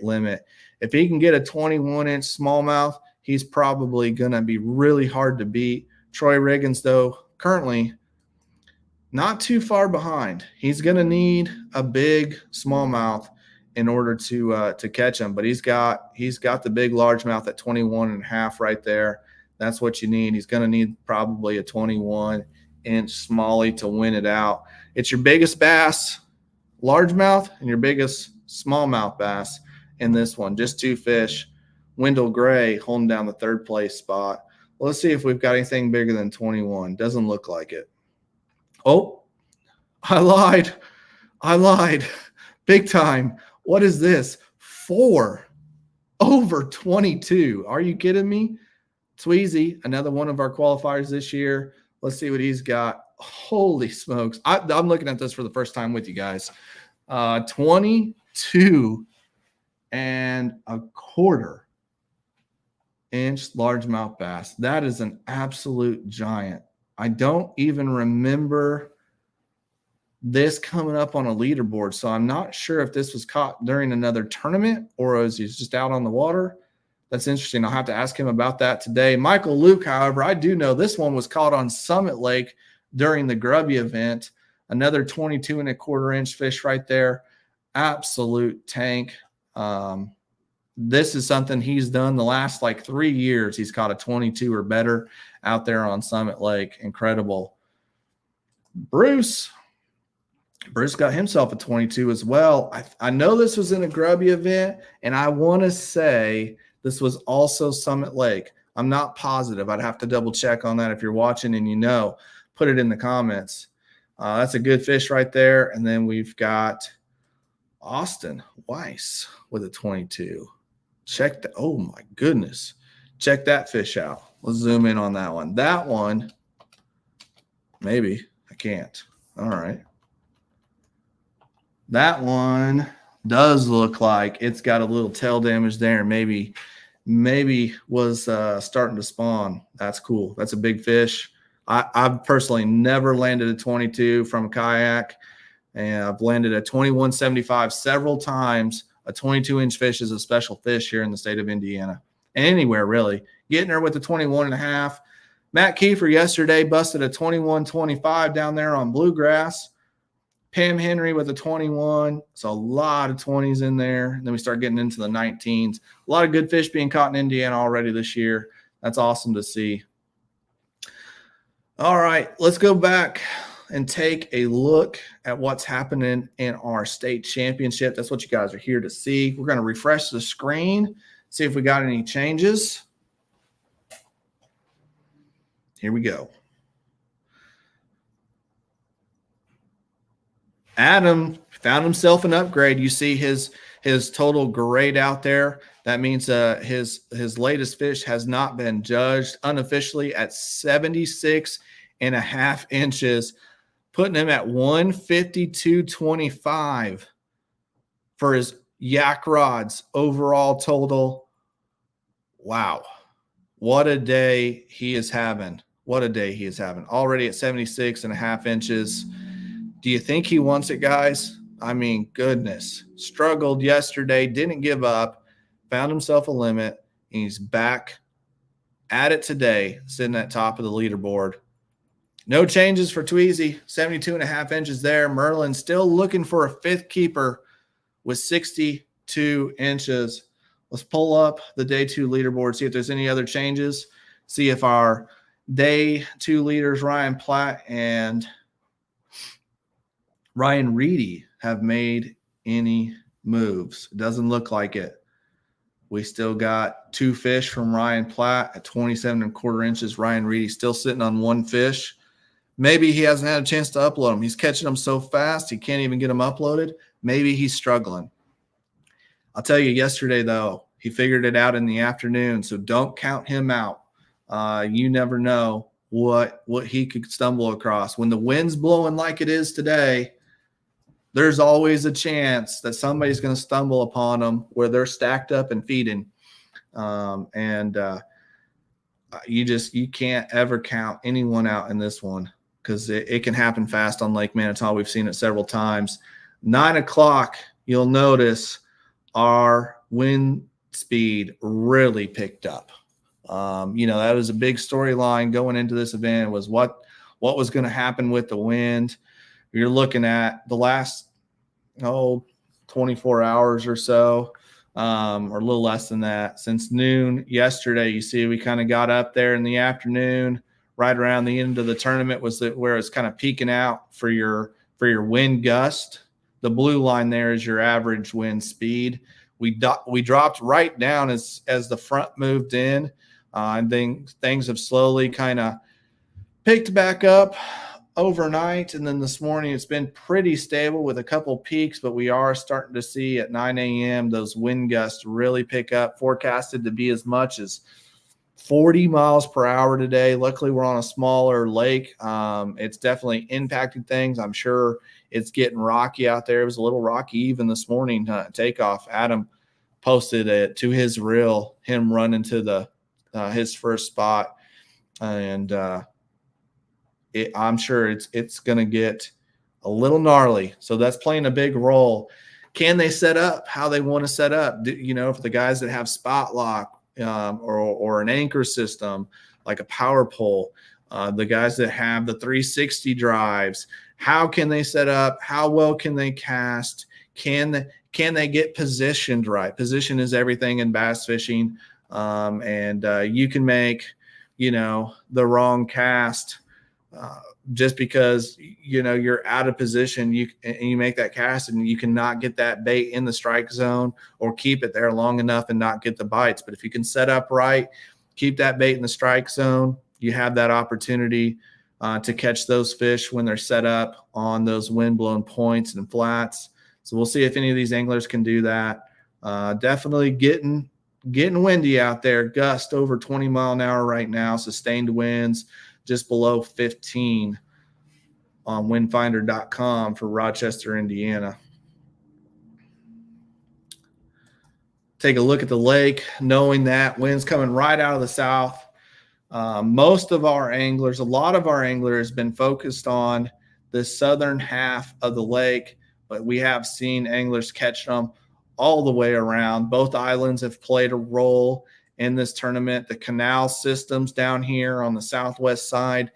limit. If he can get a 21-inch smallmouth, he's probably going to be really hard to beat. Troy Riggins, though, currently not too far behind. He's going to need a big smallmouth in order to catch him, but he's got the big largemouth at 21.5 right there. That's what you need. He's going to need probably a 21-inch smallie to win it out. It's your biggest bass, largemouth, and your biggest smallmouth bass in this one. Just 2 fish. Wendell Gray holding down the 3rd place spot. Well, let's see if we've got anything bigger than 21. Doesn't look like it. Oh, I lied. Big time. What is this? 4 over 22. Are you kidding me? Tweezy, another one of our qualifiers this year. Let's see what he's got. Holy smokes. I'm looking at this for the first time with you guys. 22.25-inch largemouth bass. That is an absolute giant. I don't even remember this coming up on a leaderboard, so I'm not sure if this was caught during another tournament or was he just out on the water. That's interesting. I'll have to ask him about that today. Michael Luke, however, I do know this one was caught on Summit Lake during the Grubby event. Another 22.25-inch fish right there. Absolute tank. This is something he's done the last 3 years. He's caught a 22 or better out there on Summit Lake. Incredible. Bruce got himself a 22 as well. I know this was in a Grubby event, and I want to say this was also Summit Lake. I'm not positive. I'd have to double check on that. If you're watching and you know, put it in the comments. That's a good fish right there. And then we've got Austin Weiss with a 22. Check that. Oh, my goodness. Check that fish out. Let's zoom in on that one. That one, maybe. I can't. All right. That one does look like it's got a little tail damage there. Maybe was starting to spawn. That's cool. That's a big fish. I've personally never landed a 22 from a kayak, and I've landed a 2175 several times. A 22-inch fish is a special fish here in the state of Indiana, and anywhere really. Getting her with the 21 and a half. Matt Kiefer yesterday busted a 2125 down there on bluegrass. Pam Henry with a 21. So a lot of 20s in there. And then we start getting into the 19s. A lot of good fish being caught in Indiana already this year. That's awesome to see. All right, let's go back and take a look at what's happening in our state championship. That's what you guys are here to see. We're going to refresh the screen, see if we got any changes. Here we go. Adam found himself an upgrade. You see his total grade out there. That means his latest fish has not been judged unofficially at 76.5 inches, putting him at 152.25 for his yak rods overall total. Wow. What a day he is having. What a day he is having. Already at 76.5 inches. Do you think he wants it, guys? I mean, goodness. Struggled yesterday, didn't give up, found himself a limit, and he's back at it today, sitting at top of the leaderboard. No changes for Tweezy, 72.5 inches there. Merlin still looking for a fifth keeper with 62 inches. Let's pull up the day 2 leaderboard, see if there's any other changes, see if our day 2 leaders, Ryan Platt and Ryan Reedy, have made any moves. It doesn't look like it. We still got 2 fish from Ryan Platt at 27.25 inches. Ryan Reedy still sitting on 1 fish. Maybe he hasn't had a chance to upload them. He's catching them so fast he can't even get them uploaded. Maybe he's struggling. I'll tell you, yesterday, though, he figured it out in the afternoon, so don't count him out. You never know what he could stumble across. When the wind's blowing like it is today, there's always a chance that somebody's going to stumble upon them where they're stacked up and feeding. You can't ever count anyone out in this one because it can happen fast on Lake Manitou. We've seen it several times. 9 o'clock, you'll notice our wind speed really picked up. That was a big storyline going into this event, was what was going to happen with the wind. You're looking at the last 24 hours or so, or a little less than that. Since noon yesterday, you see we kind of got up there in the afternoon, right around the end of the tournament was where it's kind of peaking out for your wind gust. The blue line there is your average wind speed. We dropped right down as the front moved in, and things have slowly kind of picked back up overnight, and then this morning it's been pretty stable with a couple peaks, but we are starting to see at 9 a.m. those wind gusts really pick up, forecasted to be as much as 40 miles per hour today. Luckily, we're on a smaller lake. It's definitely impacting things. I'm sure it's getting rocky out there. It was a little rocky even this morning takeoff. Adam posted it to his reel, him running to his first spot, and I'm sure it's going to get a little gnarly. So that's playing a big role. Can they set up how they want to set up? For the guys that have spot lock or an anchor system like a power pole, the guys that have the 360 drives, how can they set up? How well can they cast? Can they get positioned right? Position is everything in bass fishing, and you can make the wrong cast. Just because you're out of position, you make that cast and you cannot get that bait in the strike zone or keep it there long enough and not get the bites. But if you can set up right, keep that bait in the strike zone, you have that opportunity to catch those fish when they're set up on those wind-blown points and flats. So we'll see if any of these anglers can do that. Definitely getting windy out there. Gust over 20 mile an hour right now. Sustained winds just below 15. on windfinder.com for Rochester, Indiana. Take a look at the lake, knowing that wind's coming right out of the south. Most of our anglers, a lot of our anglers, been focused on the southern half of the lake, but we have seen anglers catch them all the way around. Both islands have played a role in this tournament. The canal systems down here on the southwest side,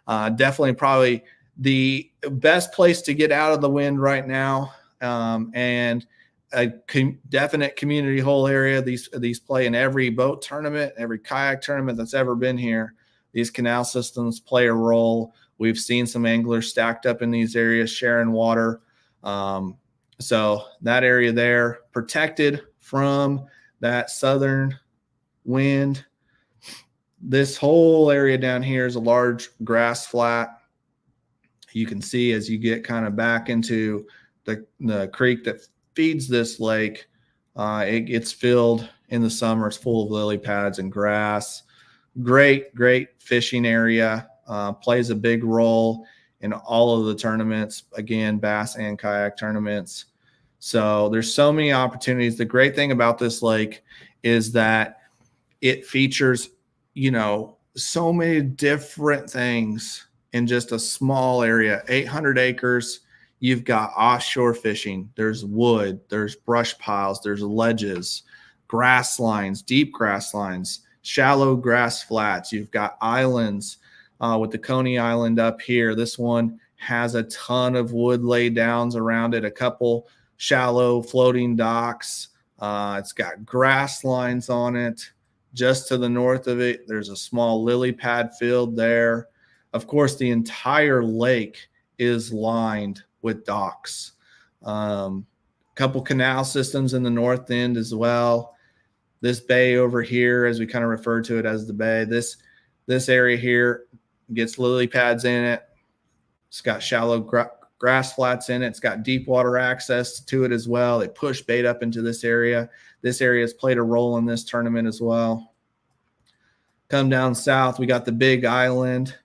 definitely probably the best place to get out of the wind right now, and a definite community hole area. These play in every boat tournament, every kayak tournament that's ever been here. These canal systems play a role. We've seen some anglers stacked up in these areas sharing water. So that area there, protected from that southern wind. This whole area down here is a large grass flat. You can see as you get kind of back into the creek that feeds this lake, it gets filled in the summer. It's full of lily pads and grass. Great fishing area. Plays a big role in all of the tournaments, again, bass and kayak tournaments. So there's so many opportunities. The great thing about this lake is that it features, so many different things in just a small area. 800 acres. You've got offshore fishing. There's wood, there's brush piles, there's ledges, grass lines, deep grass lines, shallow grass flats. You've got islands with the Coney Island up here. This one has a ton of wood laid downs around it, a couple shallow floating docks. It's got grass lines on it. Just to the north of it, there's a small lily pad field there. Of course, the entire lake is lined with docks. Couple canal systems in the north end as well. This bay over here, as we kind of refer to it as the bay, this area here gets lily pads in it. It's got shallow grass flats in it. It's got deep water access to it as well. They push bait up into this area. This area has played a role in this tournament as well. Come down south, we got the big island,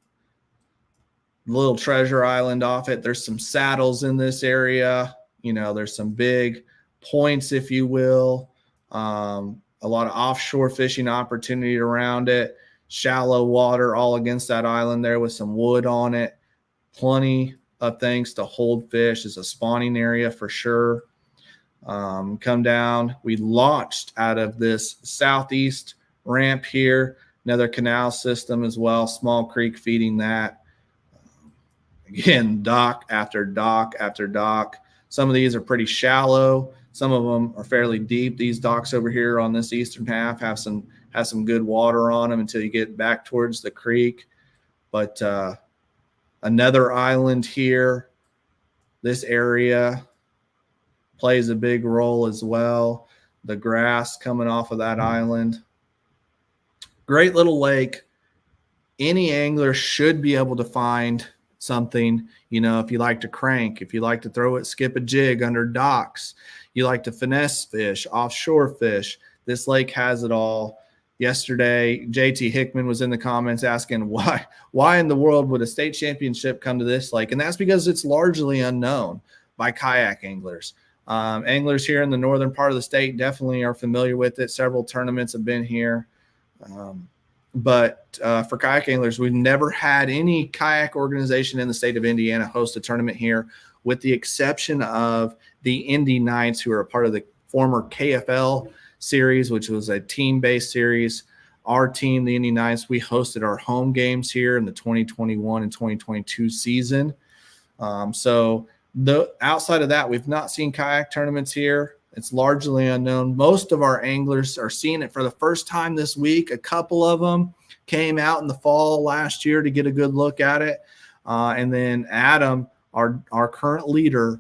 little treasure island off it. There's some saddles in this area. There's some big points, if you will. A lot of offshore fishing opportunity around it. Shallow water all against that island there with some wood on it. Plenty of things to hold fish. It's a spawning area for sure. Come down. We launched out of this southeast ramp here. Another canal system as well. Small creek feeding that. Again, dock after dock after dock. Some of these are pretty shallow. Some of them are fairly deep. These docks over here on this eastern half have some good water on them until you get back towards the creek. But another island here. This area plays a big role as well. The grass coming off of that island. Great little lake. Any angler should be able to find something, if you like to crank, if you like to throw it, skip a jig under docks, you like to finesse fish, offshore fish. This lake has it all. Yesterday, JT Hickman was in the comments asking why in the world would a state championship come to this lake? And that's because it's largely unknown by kayak anglers. Anglers here in the northern part of the state definitely are familiar with it. Several tournaments have been here. But for kayak anglers, we've never had any kayak organization in the state of Indiana host a tournament here, with the exception of the Indy Knights, who are a part of the former KFL series, which was a team-based series. Our team, the Indy Knights, we hosted our home games here in the 2021 and 2022 season. So outside of that, we've not seen kayak tournaments here. It's largely unknown. Most of our anglers are seeing it for the first time this week. A couple of them came out in the fall last year to get a good look at it. And then Adam, our current leader,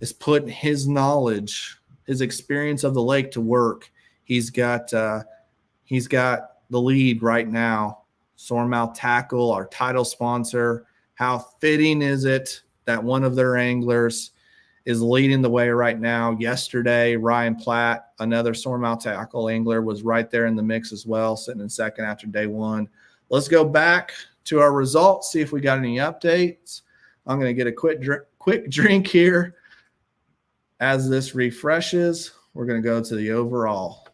is putting his knowledge, his experience of the lake to work. He's got the lead right now. Soremouth Tackle, our title sponsor. How fitting is it that one of their anglers is leading the way right now? Yesterday, Ryan Platt, another Soremouth Tackle angler, was right there in the mix as well, sitting in second after day one. Let's go back to our results, see if we got any updates. I'm going to get a quick drink here. As this refreshes, we're going to go to the overall.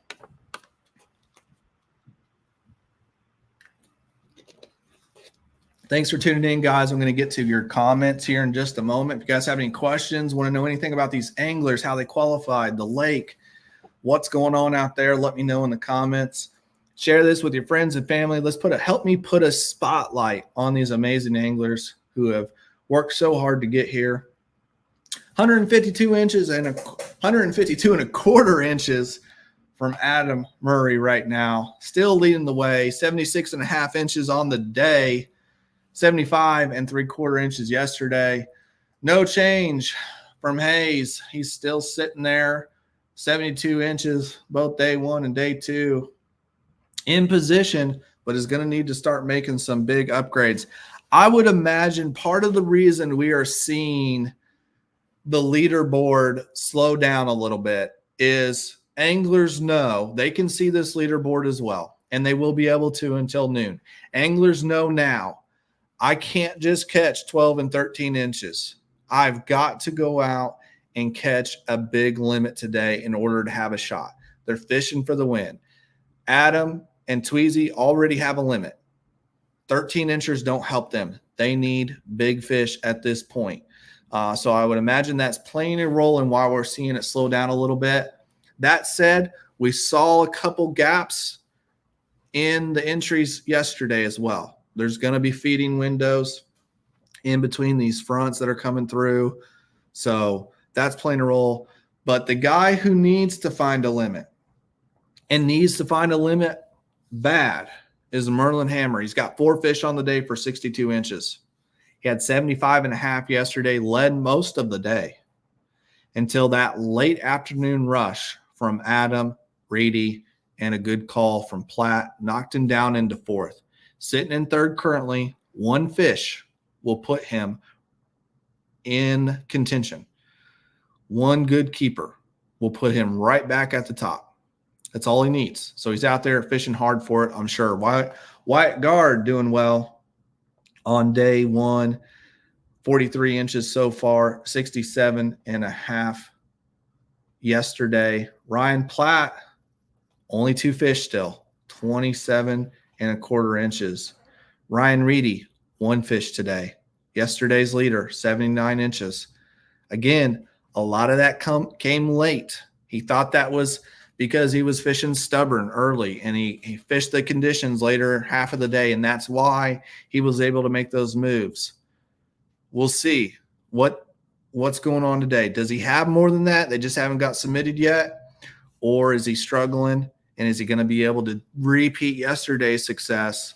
Thanks for tuning in, guys. I'm going to get to your comments here in just a moment. If you guys have any questions, want to know anything about these anglers, how they qualified, the lake, what's going on out there, let me know in the comments. Share this with your friends and family. Help me put a spotlight on these amazing anglers who have worked so hard to get here. 152 inches and 152 and a quarter inches from Adam Murray right now, still leading the way. 76 and a half inches on the day, 75 and 3/4 inches yesterday. No change from Hayes. He's still sitting there, 72 inches both day one and day two, in position, but is going to need to start making some big upgrades. I would imagine part of the reason we are seeing the leaderboard slow down a little bit is anglers know they can see this leaderboard as well, and they will be able to until noon. Anglers know now, I can't just catch 12 and 13 inches. I've got to go out and catch a big limit today in order to have a shot. They're fishing for the win. Adam and Tweezy already have a limit. 13 inchers don't help them. They need big fish at this point. So I would imagine that's playing a role in why we're seeing it slow down a little bit. That said, we saw a couple gaps in the entries yesterday as well. There's going to be feeding windows in between these fronts that are coming through. So that's playing a role. But the guy who needs to find a limit and needs to find a limit bad is Merlin Hammer. He's got 4 fish on the day for 62 inches. He had 75 and a half yesterday, led most of the day until that late afternoon rush from Adam, Reedy, and a good call from Platt knocked him down into 4th. Sitting in 3rd currently, 1 fish will put him in contention. 1 good keeper will put him right back at the top. That's all he needs. So he's out there fishing hard for it, I'm sure. Wyatt Guard doing well on day 1, 43 inches so far, 67 and a half yesterday. Ryan Platt, only 2 fish still, 27 and a quarter inches. Ryan Reedy, 1 fish today. Yesterday's leader, 79 inches. Again, a lot of that came late. He thought that was because he was fishing stubborn early, and he fished the conditions later half of the day, and that's why he was able to make those moves. We'll see what's going on today. Does he have more than that? They just haven't got submitted yet, or is he struggling, and is he going to be able to repeat yesterday's success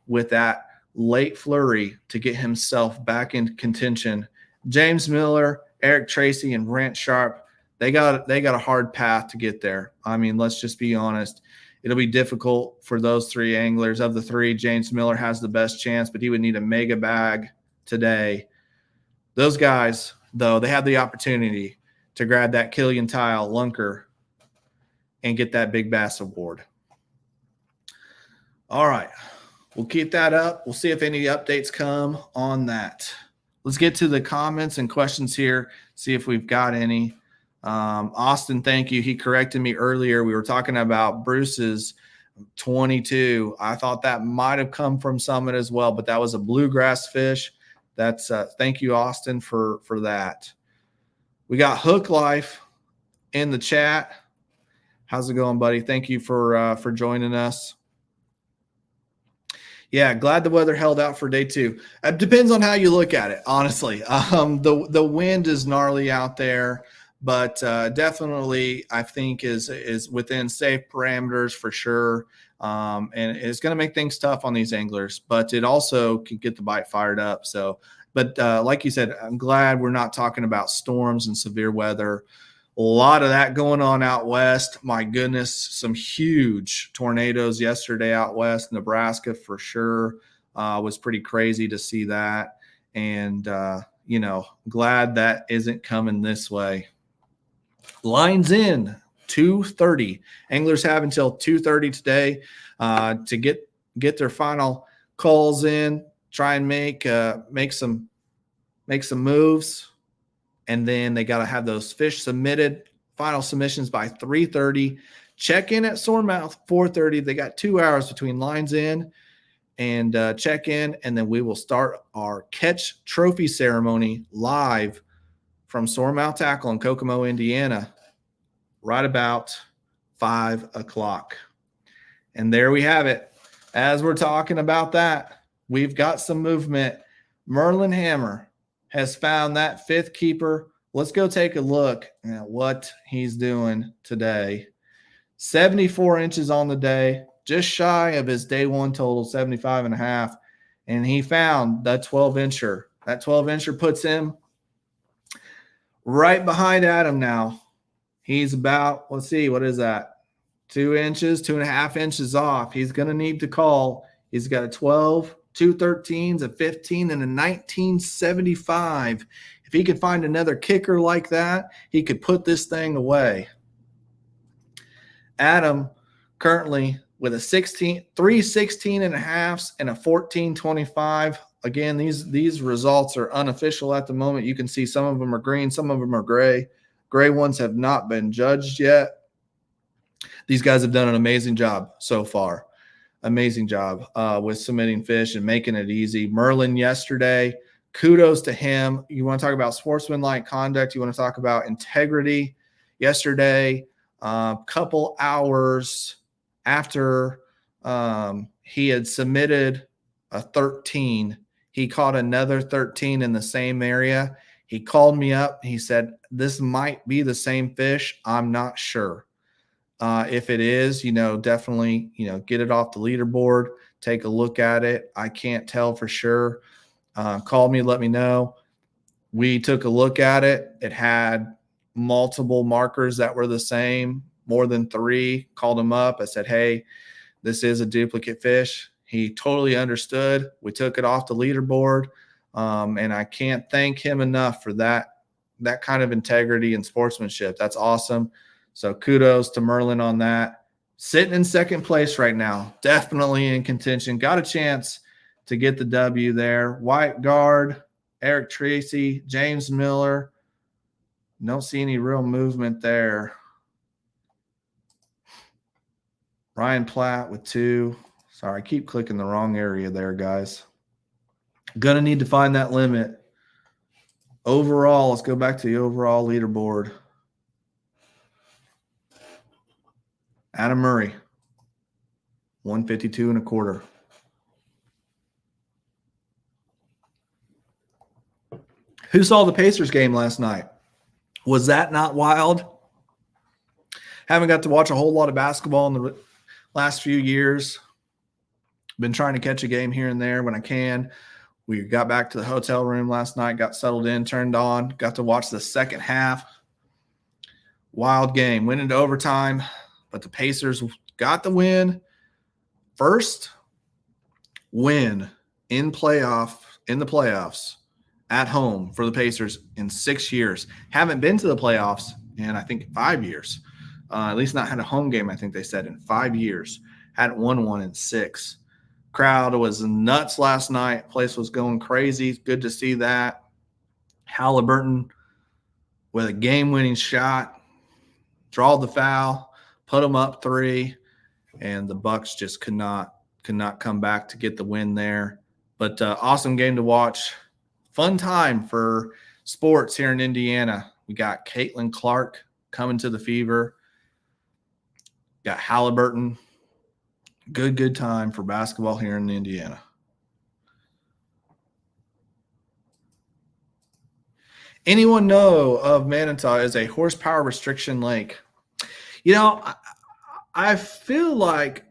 with that late flurry to get himself back in contention? James Miller, Eric Tracy, and Brent Sharp, they got a hard path to get there. I mean, let's just be honest. It'll be difficult for those 3 anglers. Of the 3, James Miller has the best chance, but he would need a mega bag today. Those guys, though, they have the opportunity to grab that Killian Tile lunker and get that big bass award. All right. We'll keep that up. We'll see if any updates come on that. Let's get to the comments and questions here, see if we've got any. Austin, thank you. He corrected me earlier. We were talking about Bruce's 22. I thought that might have come from Summit as well, but that was a bluegrass fish. That's thank you, Austin, for that. We got Hook Life in the chat. How's it going, buddy? Thank you for joining us. Yeah, glad the weather held out for day 2. It depends on how you look at it, honestly. The wind is gnarly out there, but definitely I think is within safe parameters for sure. And it's going to make things tough on these anglers, but it also can get the bite fired up. So, but like you said, I'm glad we're not talking about storms and severe weather. A lot of that going on out west. My goodness, some huge tornadoes yesterday out west, Nebraska for sure. Was pretty crazy to see that. And, glad that isn't coming this way. Lines in 2:30. Anglers have until 2:30 today to get their final calls in, try and make some make some moves, and then they got to have those fish submitted, final submissions by 3:30. Check in at Soremouth 4:30. They got 2 hours between lines in and check in, and then we will start our catch trophy ceremony live from Soremouth Tackle in Kokomo, Indiana, right about 5 o'clock. And there we have it. As we're talking about that, we've got some movement. Merlin Hammer has found that fifth keeper. Let's go take a look at what he's doing today. 74 inches on the day, just shy of his day one total, 75 and a half. And he found that 12-incher. That 12-incher puts him right behind Adam now. He's about, let's see, what is that? 2 inches, 2.5 inches off. He's going to need to call. He's got a 12, 2 13s, a 15, and a 1975. If he could find another kicker like that, he could put this thing away. Adam currently with a 16, 3 16.5s and a 14.25. Again, these results are unofficial at the moment. You can see some of them are green, some of them are gray. Gray ones have not been judged yet. These guys have done an amazing job so far. Amazing job with submitting fish and making it easy. Merlin yesterday, kudos to him. You want to talk about sportsmanlike conduct. You want to talk about integrity. Yesterday, a couple hours after he had submitted a 13, he caught another 13 in the same area. He called me up. He said, this might be the same fish. I'm not sure. If it is, definitely, get it off the leaderboard, take a look at it. I can't tell for sure. Call me, let me know. We took a look at it. It had multiple markers that were the same, more than 3. Called him up. I said, hey, this is a duplicate fish. He totally understood. We took it off the leaderboard. And I can't thank him enough for that kind of integrity and sportsmanship. That's awesome. So kudos to Merlin on that. Sitting in second place right now, definitely in contention. Got a chance to get the W there. White Guard, Eric Tracy, James Miller. Don't see any real movement there. Ryan Platt with 2. Sorry, I keep clicking the wrong area there, guys. Gonna need to find that limit. Overall, let's go back to the overall leaderboard. Adam Murray, 152.25. Who saw the Pacers game last night? Was that not wild? Haven't got to watch a whole lot of basketball in the last few years. Been trying to catch a game here and there when I can. We got back to the hotel room last night, got settled in, turned on, got to watch the second half. Wild game. Went into overtime, but the Pacers got the win. First win in the playoffs at home for the Pacers in 6 years. Haven't been to the playoffs in, I think, 5 years. At least not had a home game, I think they said, in 5 years. Hadn't won one in 6. Crowd was nuts last night. Place was going crazy. Good to see that. Halliburton with a game-winning shot, drawed the foul, put them up 3, and the Bucks just could not come back to get the win there. But awesome game to watch. Fun time for sports here in Indiana. We got Caitlin Clark coming to the Fever. Got Halliburton. Good time for basketball here in Indiana. Anyone know of Manitou as a horsepower restriction lake? I feel like,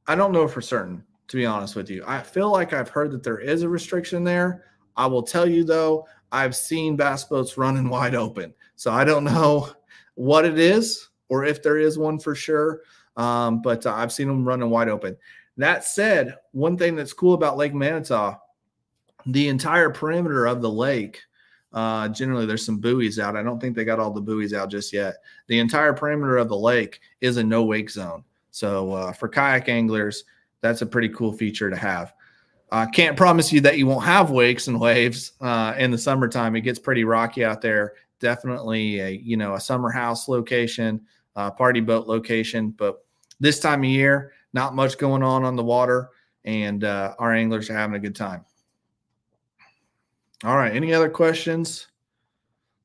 I don't know for certain, to be honest with you. I feel like I've heard that there is a restriction there. I will tell you, though, I've seen bass boats running wide open. So I don't know what it is or if there is one for sure. But I've seen them running wide open. That said, one thing that's cool about Lake Manitou, the entire perimeter of the lake, generally there's some buoys out. I don't think they got all the buoys out just yet. The entire perimeter of the lake is a no-wake zone. So for kayak anglers, that's a pretty cool feature to have. I can't promise you that you won't have wakes and waves in the summertime. It gets pretty rocky out there. Definitely a summer house location, party boat location. But this time of year, not much going on the water, and our anglers are having a good time. All right. Any other questions?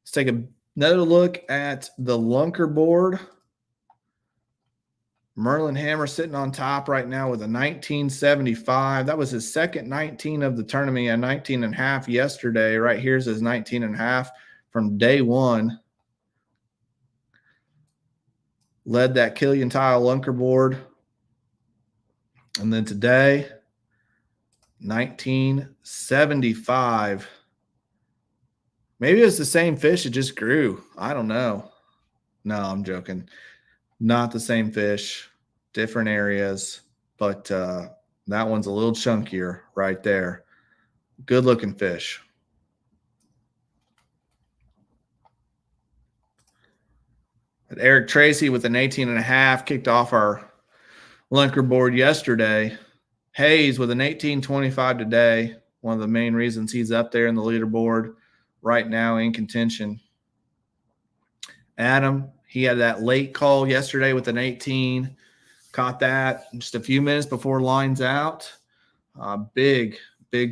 Let's take another look at the lunker board. Merlin Hammer sitting on top right now with a 1975. That was his second 19 of the tournament. A 19 and a half yesterday. Right here's his 19 and a half from day one. Led that Killian Tile lunker board. And then today, 1975. Maybe it's the same fish. It just grew. I don't know. No, I'm joking. Not the same fish, different areas, but that one's a little chunkier right there. Good looking fish. But Eric Tracy with an 18 and a half kicked off our lunker board yesterday. Hayes with an 18.25 today. One of the main reasons he's up there in the leaderboard right now in contention. Adam, he had that late call yesterday with an 18. Caught that just a few minutes before lines out. Big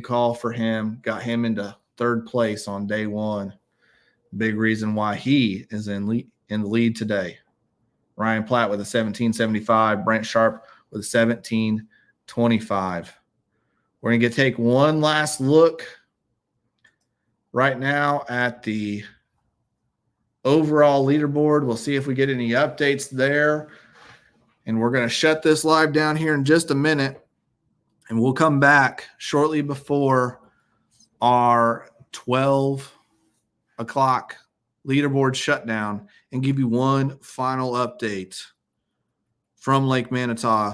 call for him. Got him into third place on day one. Big reason why he is in the lead today. Ryan Platt with a 17.75. Brent Sharp with a 17.25. We're going to take one last look right now at the overall leaderboard. We'll see if we get any updates there. And we're going to shut this live down here in just a minute. And we'll come back shortly before our 12 o'clock leaderboard shutdown and give you one final update from Lake Manitou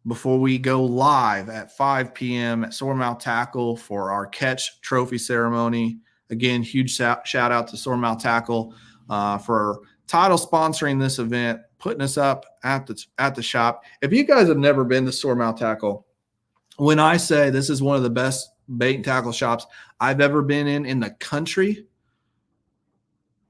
before we go live at 5 p.m. at Soremouth Tackle for our catch trophy ceremony. Again, huge shout out to Soremouth Tackle for title sponsoring this event, putting us up at the shop. If you guys have never been to Soremouth Tackle, when I say this is one of the best bait and tackle shops I've ever been in the country,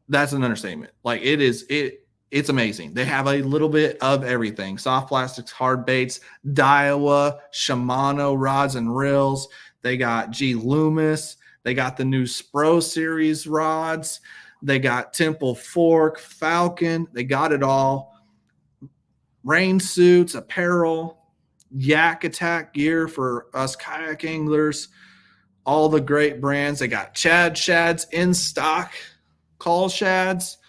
that's an understatement. Like it's amazing. They have a little bit of everything: soft plastics, hard baits, Daiwa, Shimano rods and reels. They got G Loomis. They got the new Spro series rods. They got Temple Fork, Falcon. They got it all. Rain suits, apparel, Yak Attack gear for us kayak anglers. All the great brands. They got Chad Shads in stock, Call Shads,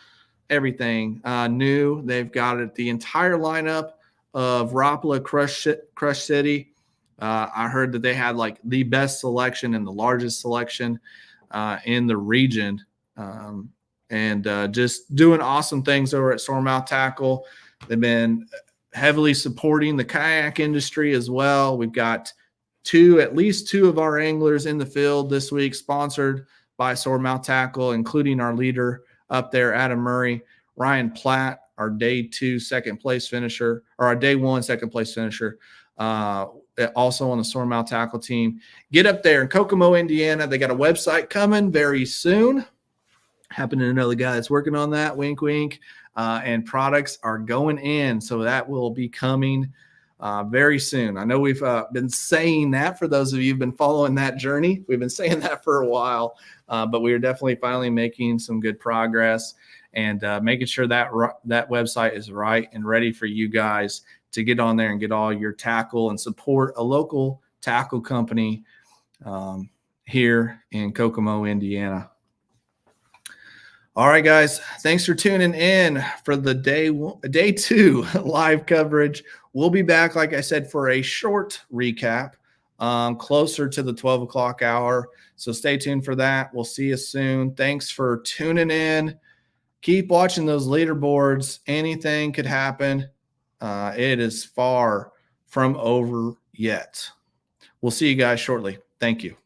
everything new. They've got it, the entire lineup of Rapala Crush City. I heard that they had like the best selection and the largest selection in the region. And just doing awesome things over at Soremouth Tackle. They've been heavily supporting the kayak industry as well. We've got at least two of our anglers in the field this week, sponsored by Soremouth Tackle, including our leader up there, Adam Murray. Ryan Platt, our day one second place finisher, also on the Soremouth Tackle team. Get up there in Kokomo, Indiana. They got a website coming very soon. Happen to know the guy that's working on that, wink, wink. And products are going in, so that will be coming very soon. I know we've been saying that for those of you who've been following that journey. We've been saying that for a while, but we are definitely finally making some good progress and making sure that that website is right and ready for you guys to get on there and get all your tackle and support a local tackle company here in Kokomo, Indiana. All right, guys, thanks for tuning in for the day two live coverage. We'll be back, like I said, for a short recap closer to the 12 o'clock hour. So stay tuned for that. We'll see you soon. Thanks for tuning in. Keep watching those leaderboards. Anything could happen. It is far from over yet. We'll see you guys shortly. Thank you.